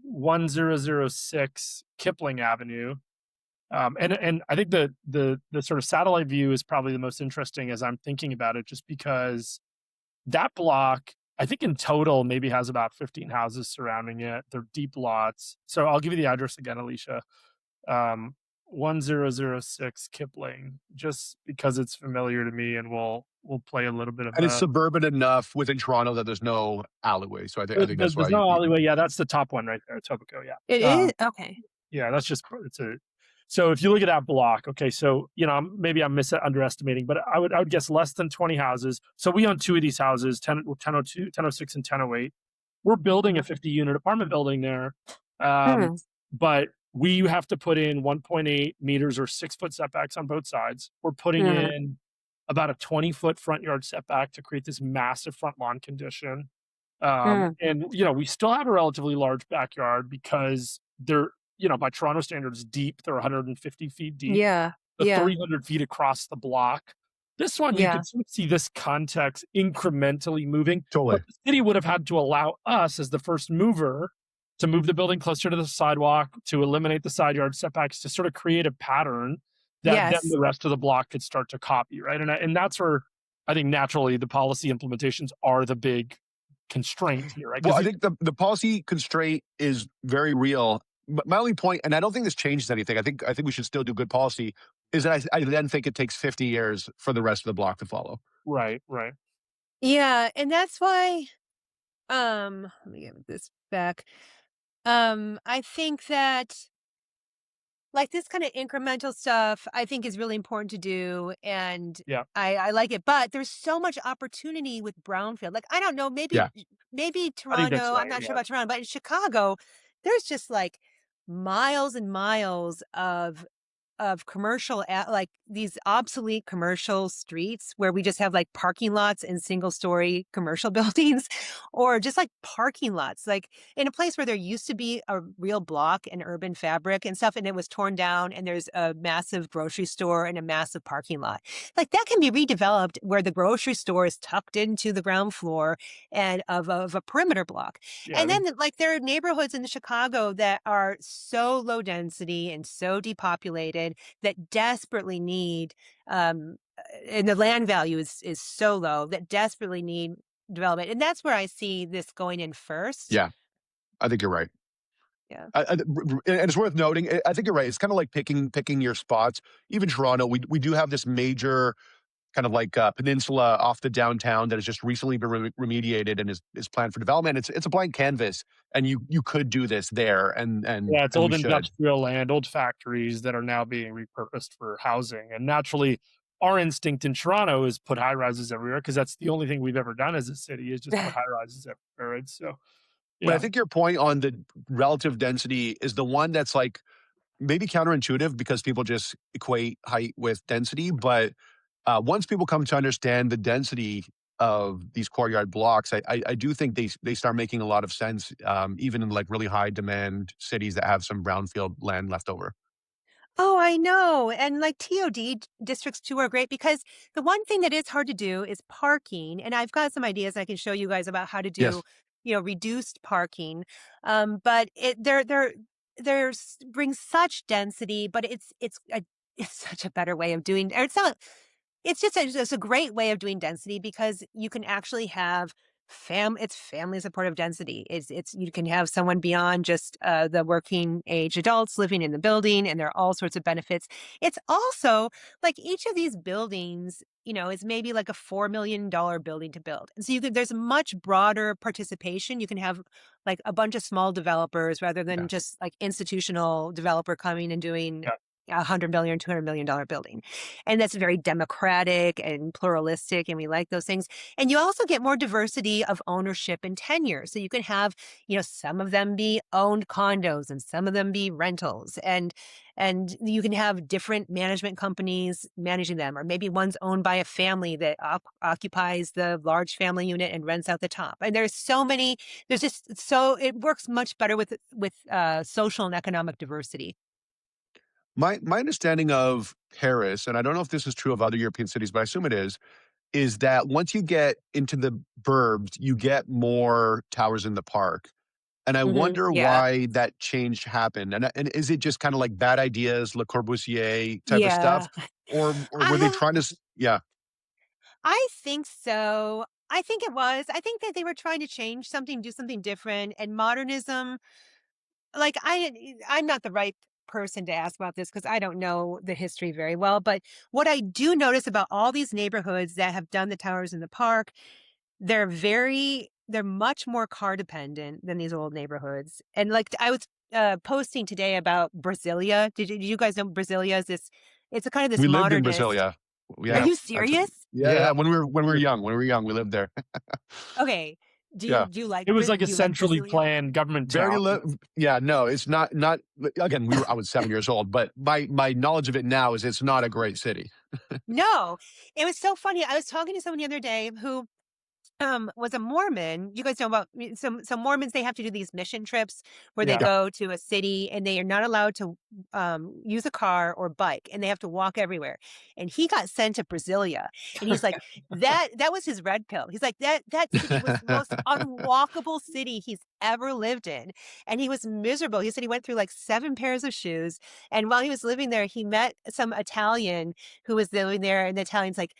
1006 Kipling Avenue. And I think the sort of satellite view is probably the most interesting as I'm thinking about it, just because that block, I think in total maybe has about 15 houses surrounding it. They're deep lots. So I'll give you the address again, Alicia. Um, 1006 Kipling, just because it's familiar to me, and we'll play a little bit of And it's suburban enough within Toronto that there's no alleyway. So I think that's there's why. no alleyway. Yeah, that's the top one right there, Etobicoke. Yeah. It is okay. Yeah, that's just it's a. So if you look at that block, okay, so maybe I'm underestimating, but I would guess less than 20 houses. So we own two of these houses, 1002, 1006, and 1008. We're building a 50-unit apartment building there, but we have to put in 1.8 meters or 6-foot setbacks on both sides. We're putting in about a 20-foot front yard setback to create this massive front lawn condition. And we still have a relatively large backyard because they're by Toronto standards deep. They're 150 feet deep. Yeah. 300 feet across the block. This one, you can sort of see this context incrementally moving. Totally. But the city would have had to allow us as the first mover to move the building closer to the sidewalk, to eliminate the side yard setbacks, to sort of create a pattern that then the rest of the block could start to copy, right? And that's where I think naturally the policy implementations are the big constraint here, right? Well, I think the policy constraint is very real. But my only point, and I don't think this changes anything, I think we should still do good policy, is that I then think it takes 50 years for the rest of the block to follow. Right. Yeah, and that's why let me give this back. I think that like this kind of incremental stuff, I think is really important to do, and I like it. But there's so much opportunity with brownfield. Like I don't know, maybe Toronto. I'm not sure about Toronto, but in Chicago, there's just like miles and miles of commercial like these obsolete commercial streets where we just have like parking lots and single story commercial buildings, or just like parking lots, like in a place where there used to be a real block and urban fabric and stuff, and it was torn down, and there's a massive grocery store and a massive parking lot. Like that can be redeveloped where the grocery store is tucked into the ground floor and of a perimeter block. And then like there are neighborhoods in Chicago that are so low density and so depopulated that desperately need and the land value is so low that desperately need development. And that's where I see this going in first. Yeah, I think you're right. Yeah. And it's worth noting, I think you're right. It's kind of like picking your spots. Even Toronto, we do have this major kind of like peninsula off the downtown that has just recently been remediated and is planned for development. It's a blank canvas, and you could do this there. And it's old industrial land, old factories that are now being repurposed for housing. And naturally, our instinct in Toronto is put high rises everywhere because that's the only thing we've ever done as a city is just put high rises everywhere. Right? So, but I think your point on the relative density is the one that's like maybe counterintuitive because people just equate height with density, but once people come to understand the density of these courtyard blocks, I do think they start making a lot of sense, even in like really high demand cities that have some brownfield land left over. Oh, I know. And like TOD districts too are great because the one thing that is hard to do is parking. And I've got some ideas I can show you guys about how to do, reduced parking. But there's brings such density, but it's such a better way of doing. Or it's not. It's just a great way of doing density because you can actually have it's family supportive density. It's you can have someone beyond just the working age adults living in the building, and there are all sorts of benefits. It's also like each of these buildings, is maybe like a $4 million building to build, and so there's much broader participation. You can have like a bunch of small developers rather than just like institutional developer coming and doing. $100 million, $200 million building. And that's very democratic and pluralistic. And we like those things. And you also get more diversity of ownership and tenure. So you can have, some of them be owned condos and some of them be rentals. And you can have different management companies managing them, or maybe one's owned by a family that occupies the large family unit and rents out the top. And it works much better with social and economic diversity. My understanding of Paris, and I don't know if this is true of other European cities, but I assume it is is that once you get into the burbs, you get more towers in the park. And I wonder Yeah. why that change happened. And is it just kind of like bad ideas, Le Corbusier type of stuff? Yeah. Or were they I trying to, yeah, I think so. I think it was. I think that they were trying to change something, do something different, and modernism. Like I'm not the right person to ask about this because I don't know the history very well. But what I do notice about all these neighborhoods that have done the towers in the park, they're much more car dependent than these old neighborhoods. And like I was posting today about Brasilia. Did you guys know Brasilia is this? It's a kind of this we lived in modernist. Brasilia. Are Yeah. you Actually, serious? yeah, Yeah. yeah. When we were young, we lived there. Okay. Yeah. Do you like It was like a do you like centrally Brasilia? planned government Very town. yeah, no, it's not again, I was 7 years old, but my knowledge of it now is it's not a great city. No. It was so funny. I was talking to someone the other day who was a Mormon. You guys know about some Mormons, they have to do these mission trips where they Yeah. go to a city and they are not allowed to use a car or bike and they have to walk everywhere. And he got sent to Brasilia and he's like, that was his red pill. He's like, that city was the most unwalkable city he's ever lived in. And he was miserable. He said he went through like 7 pairs of shoes. And while he was living there, he met some Italian who was living there, and the Italian's like,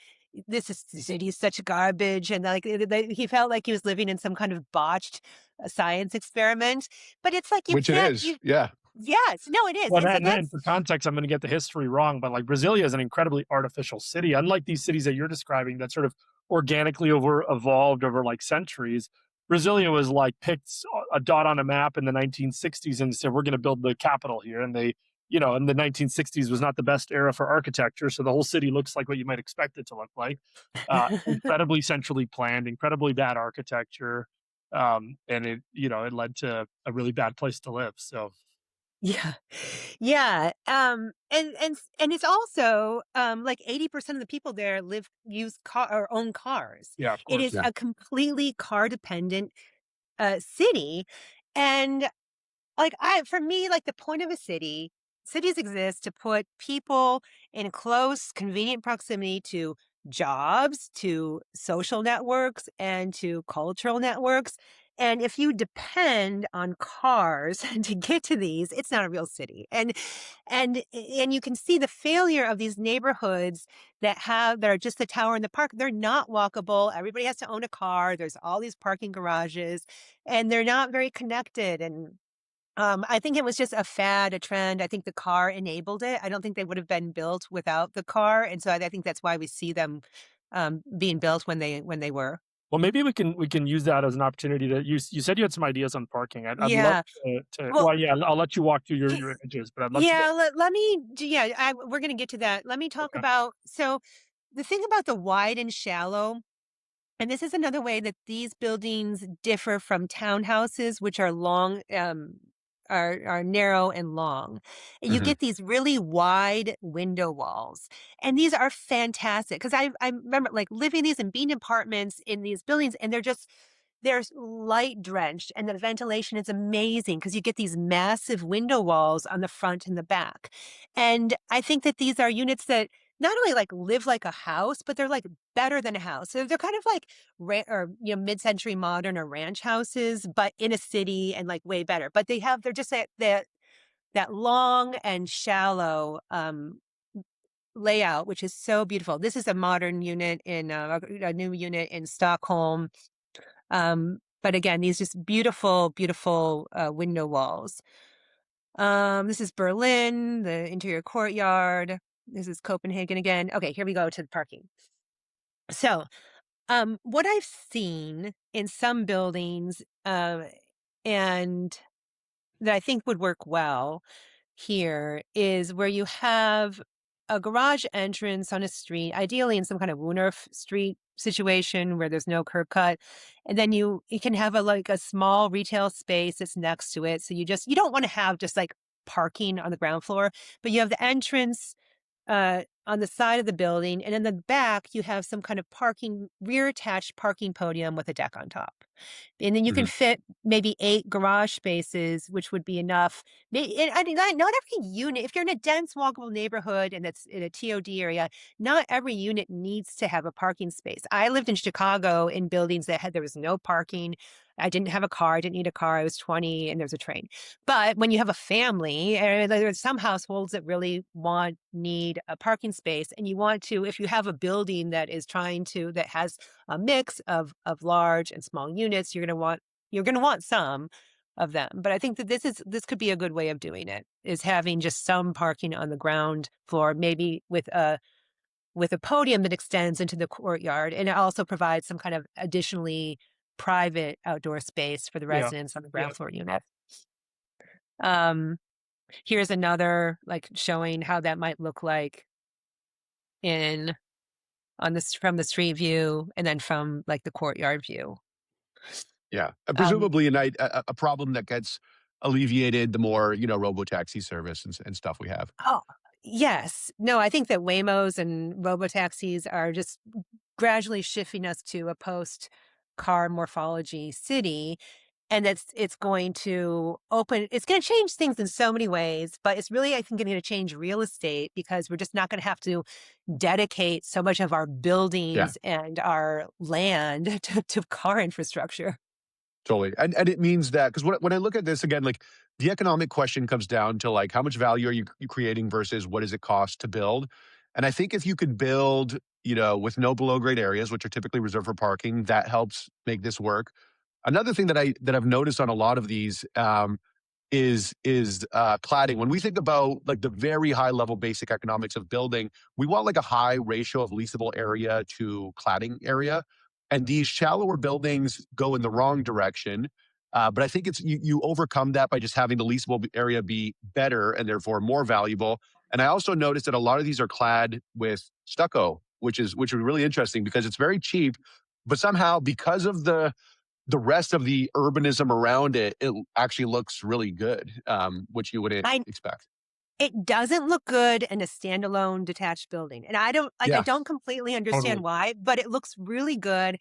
this is the city is such garbage, and like he felt like he was living in some kind of botched science experiment. But it's like you Which it can't. is. Yeah. Yes, no, it is, Well, and so and that's for context, I'm going to get the history wrong, but like Brasilia is an incredibly artificial city. Unlike these cities that you're describing that sort of organically evolved over like centuries, Brasilia was like picked a dot on a map in the 1960s and said, we're going to build the capital here. And they, in the 1960s was not the best era for architecture. So the whole city looks like what you might expect it to look like. Incredibly centrally planned, incredibly bad architecture. And it led to a really bad place to live. So. yeah, yeah, and it's also like 80% of the people there use car or own cars. Yeah, of It course. is Yeah. a completely car dependent city, and like for me, like the point of a cities exist to put people in close, convenient proximity to jobs, to social networks, and to cultural networks. And if you depend on cars to get to these, it's not a real city. And you can see the failure of these neighborhoods that are just the tower and the park. They're not walkable. Everybody has to own a car. There's all these parking garages, and they're not very connected. And I think it was just a fad, a trend. I think the car enabled it. I don't think they would have been built without the car, and so I think that's why we see them being built when they were. Well, maybe we can use that as an opportunity to you said you had some ideas on parking. I'd love Yeah. to Well, well, yeah, I'll let you walk through your images, but I'd love to get yeah. Let me. Yeah, we're going to get to that. Let me talk okay. about the thing about the wide and shallow. And this is another way that these buildings differ from townhouses, which are long, are narrow and long. You Mhm. get these really wide window walls, and these are fantastic because I remember like living these and being in apartments in these buildings, and they're light drenched, and the ventilation is amazing because you get these massive window walls on the front and the back. And I think that these are units that not only like live like a house, but they're like better than a house. So they're kind of like mid-century modern or ranch houses, but in a city and like way better. But they're just that long and shallow layout, which is so beautiful. This is a modern unit in a new unit in Stockholm. But again, these just beautiful, beautiful window walls. This is Berlin, the interior courtyard. This is Copenhagen again. Okay, here we go to the parking. So, what I've seen in some buildings, and that I think would work well here is where you have a garage entrance on a street, ideally in some kind of Woonurf Street situation where there's no curb cut. And then you can have a small retail space that's next to it. So you don't want to have just like parking on the ground floor, but you have the entrance on the side of the building, and in the back you have some kind of rear attached parking podium with a deck on top. And then you can Mhm. fit maybe 8 garage spaces, which would be enough. I mean, not every unit, if you're in a dense, walkable neighborhood and it's in a TOD area, not every unit needs to have a parking space. I lived in Chicago in buildings there was no parking. I didn't have a car. I didn't need a car. I was 20 and there's a train. But when you have a family, and there's some households that really need a parking space, and you want to, if you have a building that has a mix of large and small units, you're going to want some of them. But I think that this could be a good way of doing it, is having just some parking on the ground floor, maybe with a podium that extends into the courtyard, and it also provides some kind of additionally private outdoor space for the Yeah. residents on the Yeah. ground floor unit. Um, Here's another, like, showing how that might look like from the street view, and then from like the courtyard view. Yeah, and Um, presumably a problem that gets alleviated the more, robo-taxi service and stuff we have. oh, yes. No, I think that Waymos and robotaxis are just gradually shifting us to a post-car morphology city. And it's going to change things in so many ways, but it's really, I think, going to change real estate, because we're just not going to have to dedicate so much of our Yeah. buildings and our land to car infrastructure. Totally. And it means that, because when I look at this again, like, the economic question comes down to, like, how much value are you creating versus what does it cost to build? And I think if you could build, with no below grade areas, which are typically reserved for parking, that helps make this work. Another thing that I've noticed on a lot of these, is cladding. When we think about, like, the very high level basic economics of building, we want, like, a high ratio of leasable area to cladding area, and these shallower buildings go in the wrong direction. But I think it's you overcome that by just having the leasable area be better and therefore more valuable. And I also noticed that a lot of these are clad with stucco, which is really interesting because it's very cheap, but somehow, because of the rest of the urbanism around it, it actually looks really good, which you wouldn't I expect. It doesn't look good in a standalone detached building. And I Yeah, don't completely understand Totally. why, but it looks really good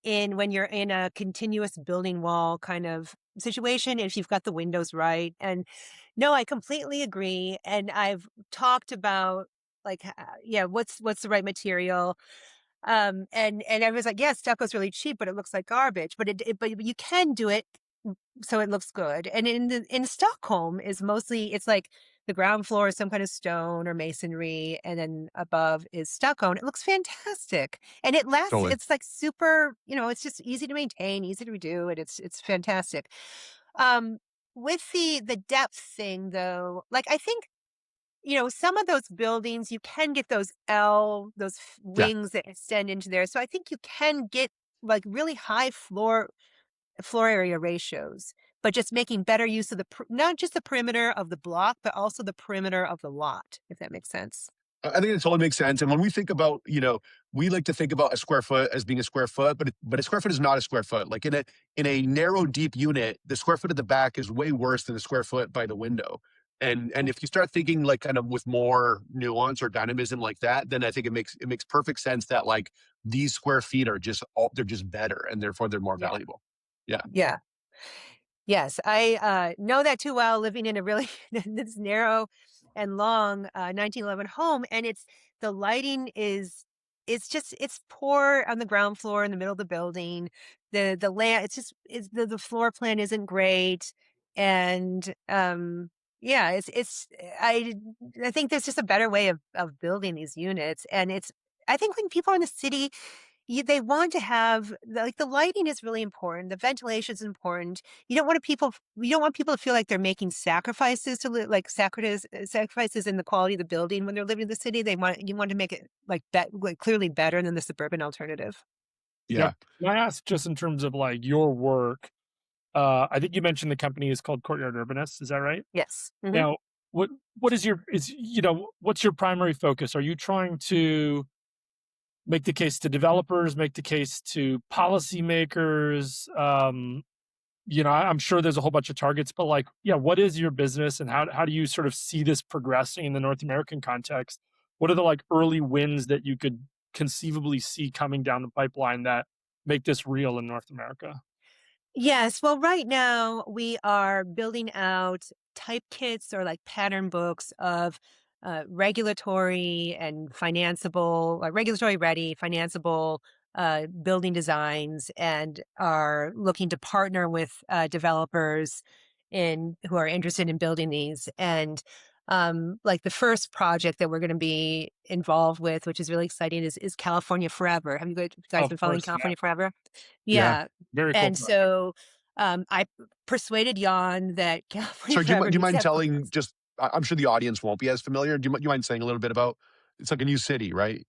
when you're in a continuous building wall kind of situation, if you've got the windows right. And no, I completely agree. And I've talked about, like, yeah, what's the right material? And everyone's like, yeah, stucco's really cheap, but it looks like garbage. But you can do it so it looks good. And in Stockholm is mostly, it's like the ground floor is some kind of stone or masonry, and then above is stucco, and it looks fantastic. And it lasts. totally. It's like super, it's just easy to maintain, easy to redo, and it's fantastic. Um, with the depth thing though, like, I think, some of those buildings, you can get Yeah. wings that extend into there. So I think you can get like really high floor area ratios, but just making better use of not just the perimeter of the block, but also the perimeter of the lot, if that makes sense. I think it totally makes sense. And when we think about, we like to think about a square foot as being a square foot, but a square foot is not a square foot. Like, in a narrow, deep unit, the square foot at the back is way worse than the square foot by the window. And if you start thinking, like, kind of with more nuance or dynamism like that, then I think it makes perfect sense that, like, these square feet are they're just better, and therefore they're more Yeah. valuable. Yeah. Yeah. Yes, I know that too well, living in a really this narrow and long 1911 home, and the lighting it's poor on the ground floor in the middle of the building. The land the floor plan isn't great, and yeah, I I think there's just a better way of building these units, and I think when people are in the city, they want to have like, the lighting is really important. The ventilation is important. You don't want people to feel like they're making sacrifices like sacrifices in the quality of the building when they're living in the city. You want to make it like clearly better than the suburban alternative. Yeah. Yeah. Can I ask, just in terms of like your work, I think you mentioned the company is called Courtyard Urbanist. Is that right? Yes. Hmm. Now, what what's your primary focus? Are you trying to make the case to developers, make the case to policymakers? I'm sure there's a whole bunch of targets, but like, yeah, what is your business, and how do you sort of see this progressing in the North American context? what are the like early wins that you could conceivably see coming down the pipeline that make this real in North America? Yes. Well, right now we are building out type kits or like pattern books of regulatory and financeable, regulatory ready, financeable building designs, and are looking to partner with developers in who are interested in building these. And like the first project that we're going to be involved with, which is really exciting, is California Forever. Have you guys been Of following course, yeah. California Forever? Yeah. Yeah. Very cool And project. so I persuaded Jan that California Sorry, Forever do you needs to mind have telling just, I'm sure the audience won't be as familiar. Do you mind saying a little bit about, it's like a new city, right?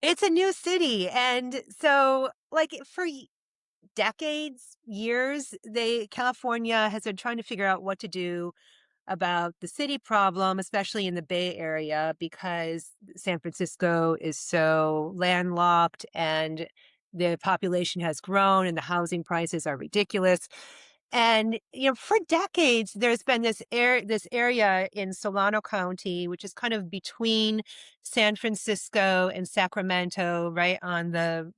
it's a new city. And so like for decades, years, California has been trying to figure out what to do about the city problem, especially in the Bay Area, because San Francisco is so landlocked and the population has grown and the housing prices are ridiculous. And for decades, there's been this area in Solano County, which is kind of between San Francisco and Sacramento, right on the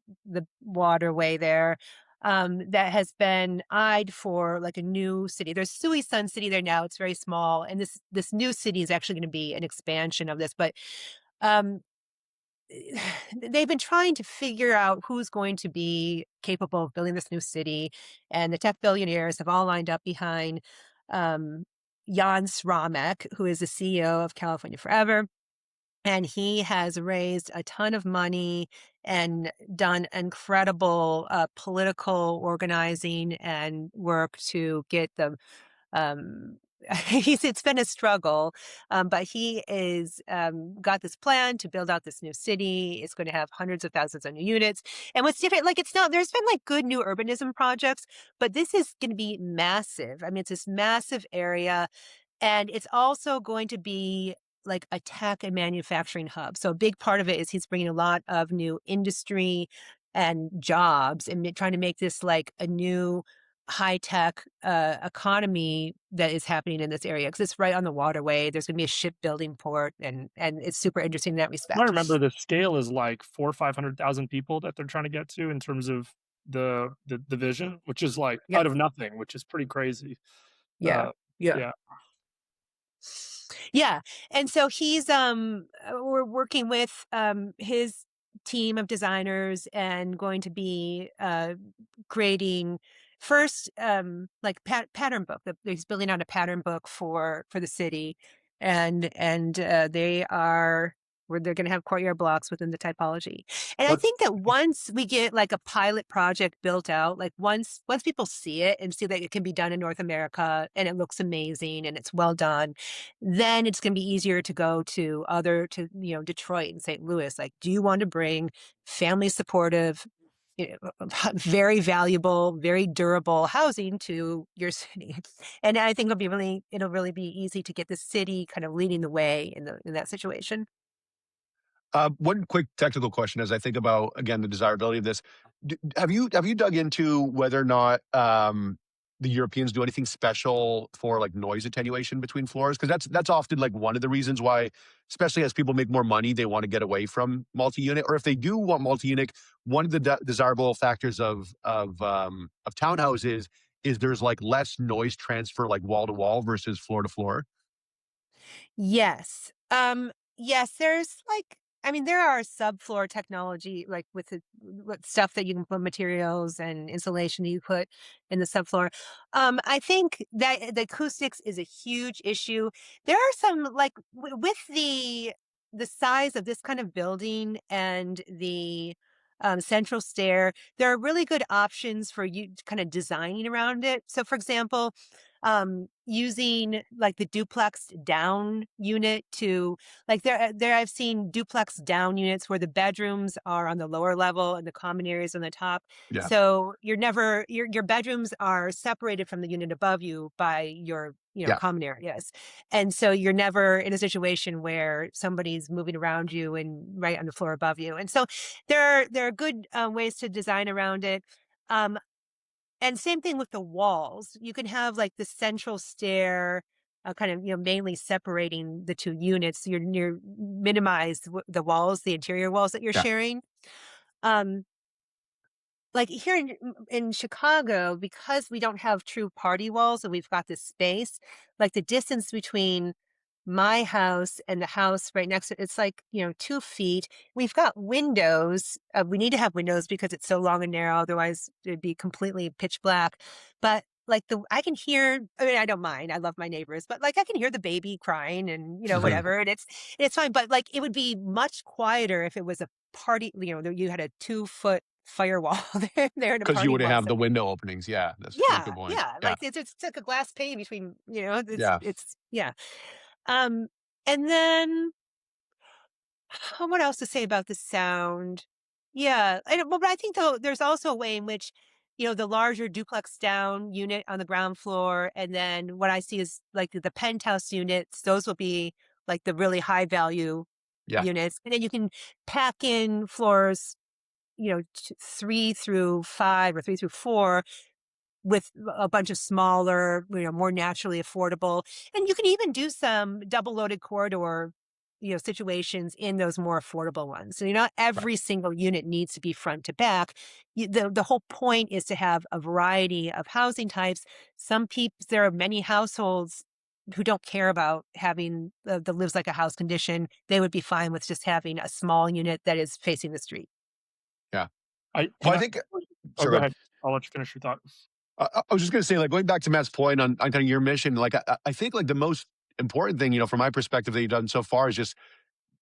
waterway there, that has been eyed for like a new city. There's Sui Sun City there now. It's very small, and this new city is actually going to be an expansion of this. But um, they've been trying to figure out who's going to be capable of building this new city, and the tech billionaires have all lined up behind um, Jan Sramek, who is the CEO of California Forever. And he has raised a ton of money and done incredible political organizing and work to get the um, it's been a struggle, but he is got this plan to build out this new city. It's going to have hundreds of thousands of new units. And what's different, like it's not, there's been like good new urbanism projects, but this is going to be massive. I mean, it's this massive area, and it's also going to be like a tech and manufacturing hub. So a big part of it is he's bringing a lot of new industry and jobs and trying to make this like a new high tech economy that is happening in this area, because it's right on the waterway. There's going to be a shipbuilding port, and it's super interesting in that I respect. remember the scale is like 400,000 or 500,000 people that they're trying to get to in terms of the vision, which is like Yeah, out of nothing, which is pretty crazy. yeah, Uh, yeah. yeah. Yeah. And so we're working with his team of designers and going to be creating first like pattern book. He's building out a pattern book for the city, and they are where they're going to have courtyard blocks within the typology. And I What's think that once we get like a pilot project built out, like once people see it and see that it can be done in North America and it looks amazing and it's well done, then it's going to be easier to go to Detroit and St. Louis. Like, do you want to bring family supportive, very valuable, very durable housing to your city? And I think it'll really be easy to get the city kind of leading the way in that situation. One quick technical question as I think about, again, the desirability of this. Have you dug into whether or not the Europeans do anything special for like noise attenuation between floors? Because that's often like one of the reasons why, especially as people make more money, they want to get away from multi-unit. Or if they do want multi-unit, one of the desirable factors of townhouses is there's like less noise transfer, like wall to wall versus floor to floor. Yes. Yes, there's like, I mean, there are subfloor technology, like with stuff that you can put materials and insulation that you put in the subfloor. I think that the acoustics is a huge issue. There are some like with the size of this kind of building and the central stair, there are really good options for you kind of designing around it. So, for example, using like the duplex down unit to like there I've seen duplex down units where the bedrooms are on the lower level and the common areas on the top. Yeah. So your bedrooms are separated from the unit above you by your Yeah. common areas. And so you're never in a situation where somebody's moving around you and right on the floor above you. And so there are good ways to design around it. Um, and same thing with the walls. You can have like the central stair kind of, mainly separating the two units. You're minimize the walls, the interior walls that you're Yeah. sharing. Um, like here in Chicago, because we don't have true party walls and we've got this space, like the distance between my house and the house right next to it, it's like, 2 feet. We've got windows. We need to have windows because it's so long and narrow. Otherwise it'd be completely pitch black. But like I can hear, I mean, I don't mind. I love my neighbors, but like I can hear the baby crying and, whatever. And it's fine. But like it would be much quieter if it was a party, you had a 2-foot firewall there in a Because you party wouldn't wall. have So the window openings. Yeah, that's a good yeah, point. yeah. Yeah, Like it's like a glass pane between, yeah. yeah. Um, and then what else to say about the sound? Yeah, but I think though there's also a way in which, the larger duplex down unit on the ground floor, and then what I see is like the penthouse units. Those will be like the really high value Yeah. units, and then you can pack in floors, 3 through 5 or 3 through 4 with a bunch of smaller, more naturally affordable. And you can even do some double loaded corridor, situations in those more affordable ones. So not Right. every single unit needs to be front to back. The whole point is to have a variety of housing types. There are many households who don't care about having the lives like a house condition. They would be fine with just having a small unit that is facing the street. Yeah. I Well, I and think. oh, Sorry, go go ahead. ahead. I'll let you finish your thought. I was just going to say, like, going back to Matt's point on kind of your mission, like, I think like the most important thing, from my perspective that you've done so far is just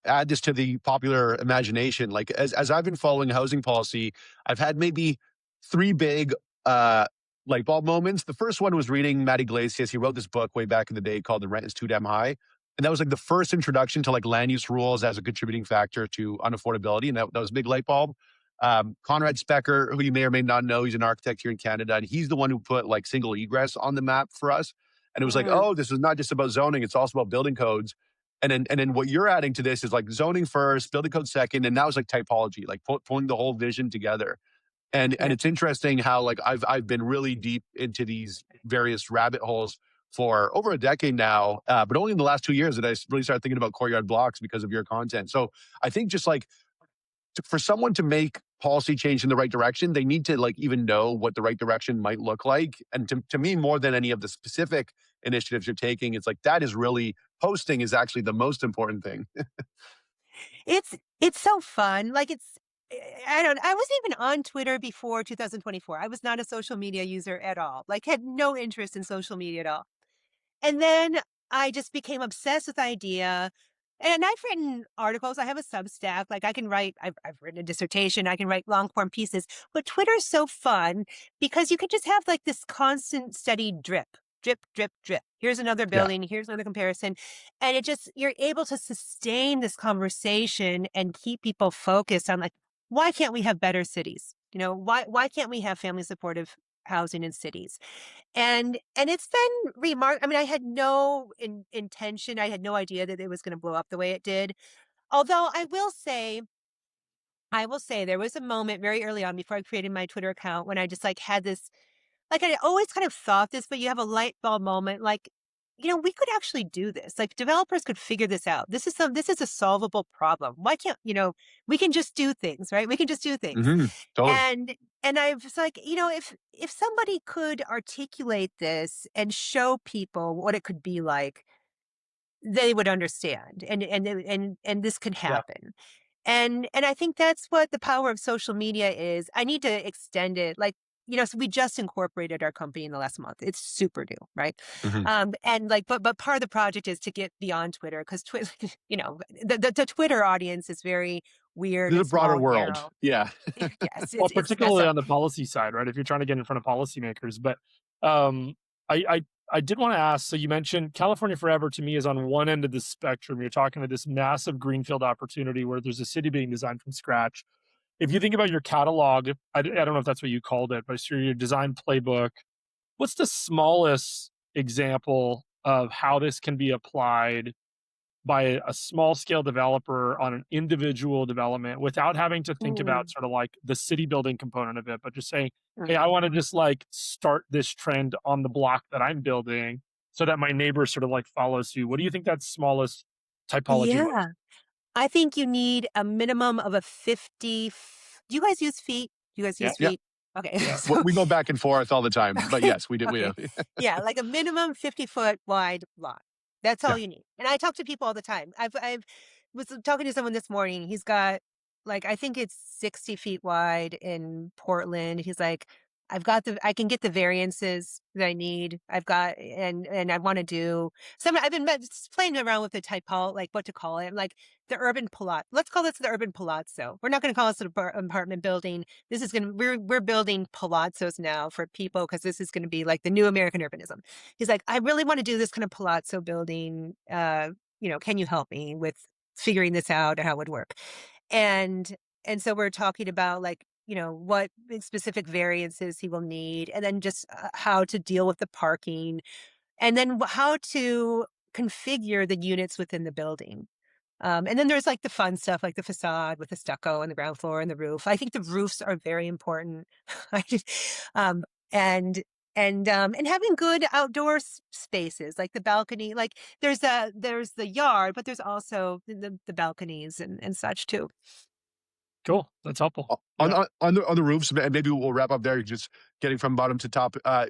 add this to the popular imagination. Like, as I've been following housing policy, I've had maybe three big light bulb moments. The first one was reading Matt Iglesias. He wrote this book way back in the day called "The Rent Is Too Damn High," and that was like the first introduction to like land use rules as a contributing factor to unaffordability, and that was a big light bulb. Conrad Specker, who you may or may not know, he's an architect here in Canada, and he's the one who put like single egress on the map for us. And it was like, Mhm. oh, this is not just about zoning; it's also about building codes. And then what you're adding to this is like zoning first, building code second, and now it's like typology, like pulling the whole vision together. And Yeah. it's interesting how like I've been really deep into these various rabbit holes for over a decade now, but only in the last 2 years that I really started thinking about courtyard blocks because of your content. So I think just like for someone to make policy change in the right direction, they need to like even know what the right direction might look like. And to me, more than any of the specific initiatives you're taking, it's like that is really posting is actually the most important thing. It's so fun. Like I wasn't even on Twitter before 2024. I was not a social media user at all. Like had no interest in social media at all. And then I just became obsessed with the idea. And I've written articles. I have a Substack. Like I can write, I've written a dissertation. I can write long form pieces. But Twitter's so fun because you can just have like this constant steady drip, drip, drip, drip. Here's another Yeah. building. Here's another comparison. And you're able to sustain this conversation and keep people focused on like, why can't we have better cities? Why can't we have family supportive housing in cities? And it's been I mean, I had no intention. I had no idea that it was going to blow up the way it did. Although I will say there was a moment very early on before I created my Twitter account when I just like had this, like I always kind of thought this, but you have a light bulb moment, like, we could actually do this. Like developers could figure this out. This is a solvable problem. Why can't, we can just do things, right? We can just do things. Totally. And I was like, if somebody could articulate this and show people what it could be like, they would understand, and this could Yeah. happen. And I think that's what the power of social media is. I need to extend it, like, so we just incorporated our company in the last month. It's super new, right? Mhm. And like, but part of the project is to get beyond Twitter because Twitter, the Twitter audience is very weird There's and a broader small and world. narrow. Yeah. Yes, Well, it's messed particularly up. on the policy side, right? If you're trying to get in front of policymakers. But um, I did want to ask. So you mentioned California Forever. To me, is on one end of the spectrum. You're talking to this massive greenfield opportunity where there's a city being designed from scratch. If you think about your catalog, I don't know if that's what you called it, but it's your design playbook. What's the smallest example of how this can be applied by a small scale developer on an individual development without having to think about Mm, sort of like the city building component of it, but just saying, hey, mm, I want to just like start this trend on the block that I'm building. so that my neighbor sort of like follows suit? What do you think that smallest typology looks? Yeah. I think you need a minimum of a 50. Do you guys use feet? Do you guys Yeah. use Yeah. feet? Okay. Yeah. So, We go back and forth all the time, but yes, we do. We okay. do. Yeah, like a minimum 50-foot wide lot. That's all Yeah. you need. And I talk to people all the time. I've was talking to someone this morning. He's got like I think it's 60 feet wide in Portland. He's like, I can get the variances that I need. And I want to do some. Just playing around with the typo, like what to call it, like the urban palazzo. Let's call this the urban palazzo. We're not going to call this an apartment building. This is we're building palazzos now for people because this is going to be like the new American urbanism. He's like, I really want to do this kind of palazzo building. Can you help me with figuring this out or how it would work? And so we're talking about like, what specific variances he will need, and then just how to deal with the parking, and then how to configure the units within the building. And then there's like the fun stuff, like the facade with the stucco and the ground floor and the roof. I think the roofs are very important. I just, and and having good outdoor spaces, like the balcony. Like there's the yard, but there's also the balconies and such too. Cool. That's helpful. On, Yeah. on the roofs, and maybe we'll wrap up there. Just getting from bottom to top. Are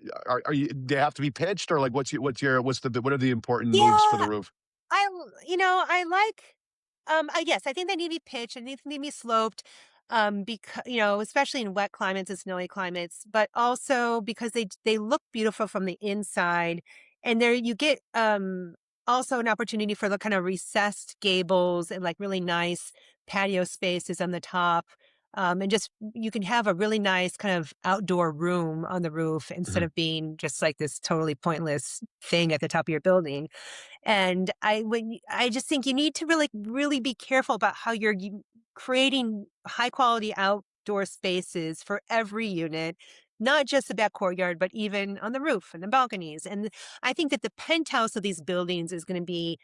you? They have to be pitched, or like what are the important moves for the Yeah, roof? I like, yes, I think they need to be pitched and they need to be sloped, because, especially in wet climates and snowy climates, but also because they look beautiful from the inside. And there you get, also an opportunity for the kind of recessed gables and like really nice patio spaces on the top. And just, you can have a really nice kind of outdoor room on the roof instead Mhm. of being just like this totally pointless thing at the top of your building. And I just think you need to really, really be careful about how you're creating high quality outdoor spaces for every unit, not just the back courtyard, but even on the roof and the balconies. And I think that the penthouse of these buildings is going to be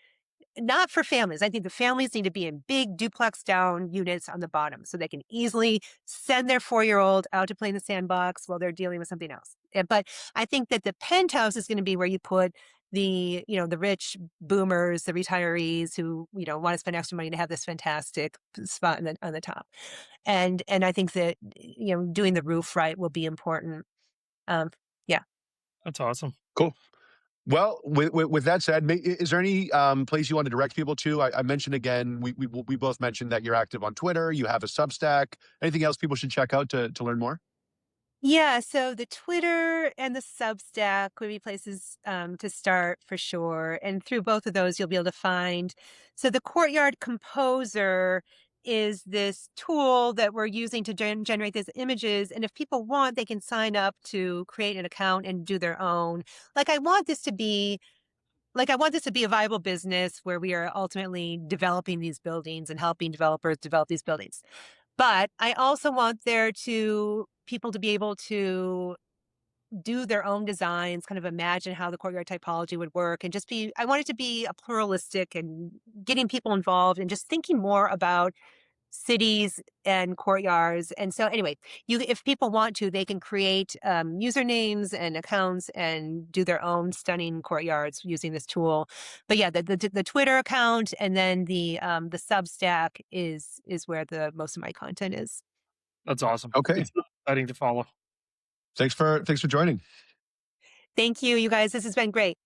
not for families. I think the families need to be in big duplex down units on the bottom so they can easily send their 4-year-old out to play in the sandbox while they're dealing with something else. But I think that the penthouse is going to be where you put the rich boomers, the retirees who, want to spend extra money to have this fantastic spot on the top. And I think that, doing the roof right will be important. Um, yeah. That's awesome. Cool. Well, with that said, is there any place you want to direct people to? I mentioned again, we both mentioned that you're active on Twitter. You have a Substack. Anything else people should check out to learn more? Yeah, so the Twitter and the Substack would be places to start for sure. And through both of those, you'll be able to find. So the Courtyard Composer is this tool that we're using to generate these images. And if people want, they can sign up to create an account and do their own. Like I want this to be a viable business where we are ultimately developing these buildings and helping developers develop these buildings. But I also want people to be able to do their own designs, kind of imagine how the courtyard typology would work, and I want it to be a pluralistic and getting people involved and just thinking more about cities and courtyards. And so anyway, if people want to, they can create usernames and accounts and do their own stunning courtyards using this tool. But yeah, the Twitter account and then the Substack is where the most of my content is. That's awesome. Okay. It's exciting to follow. Thanks for joining. Thank you, you guys. This has been great.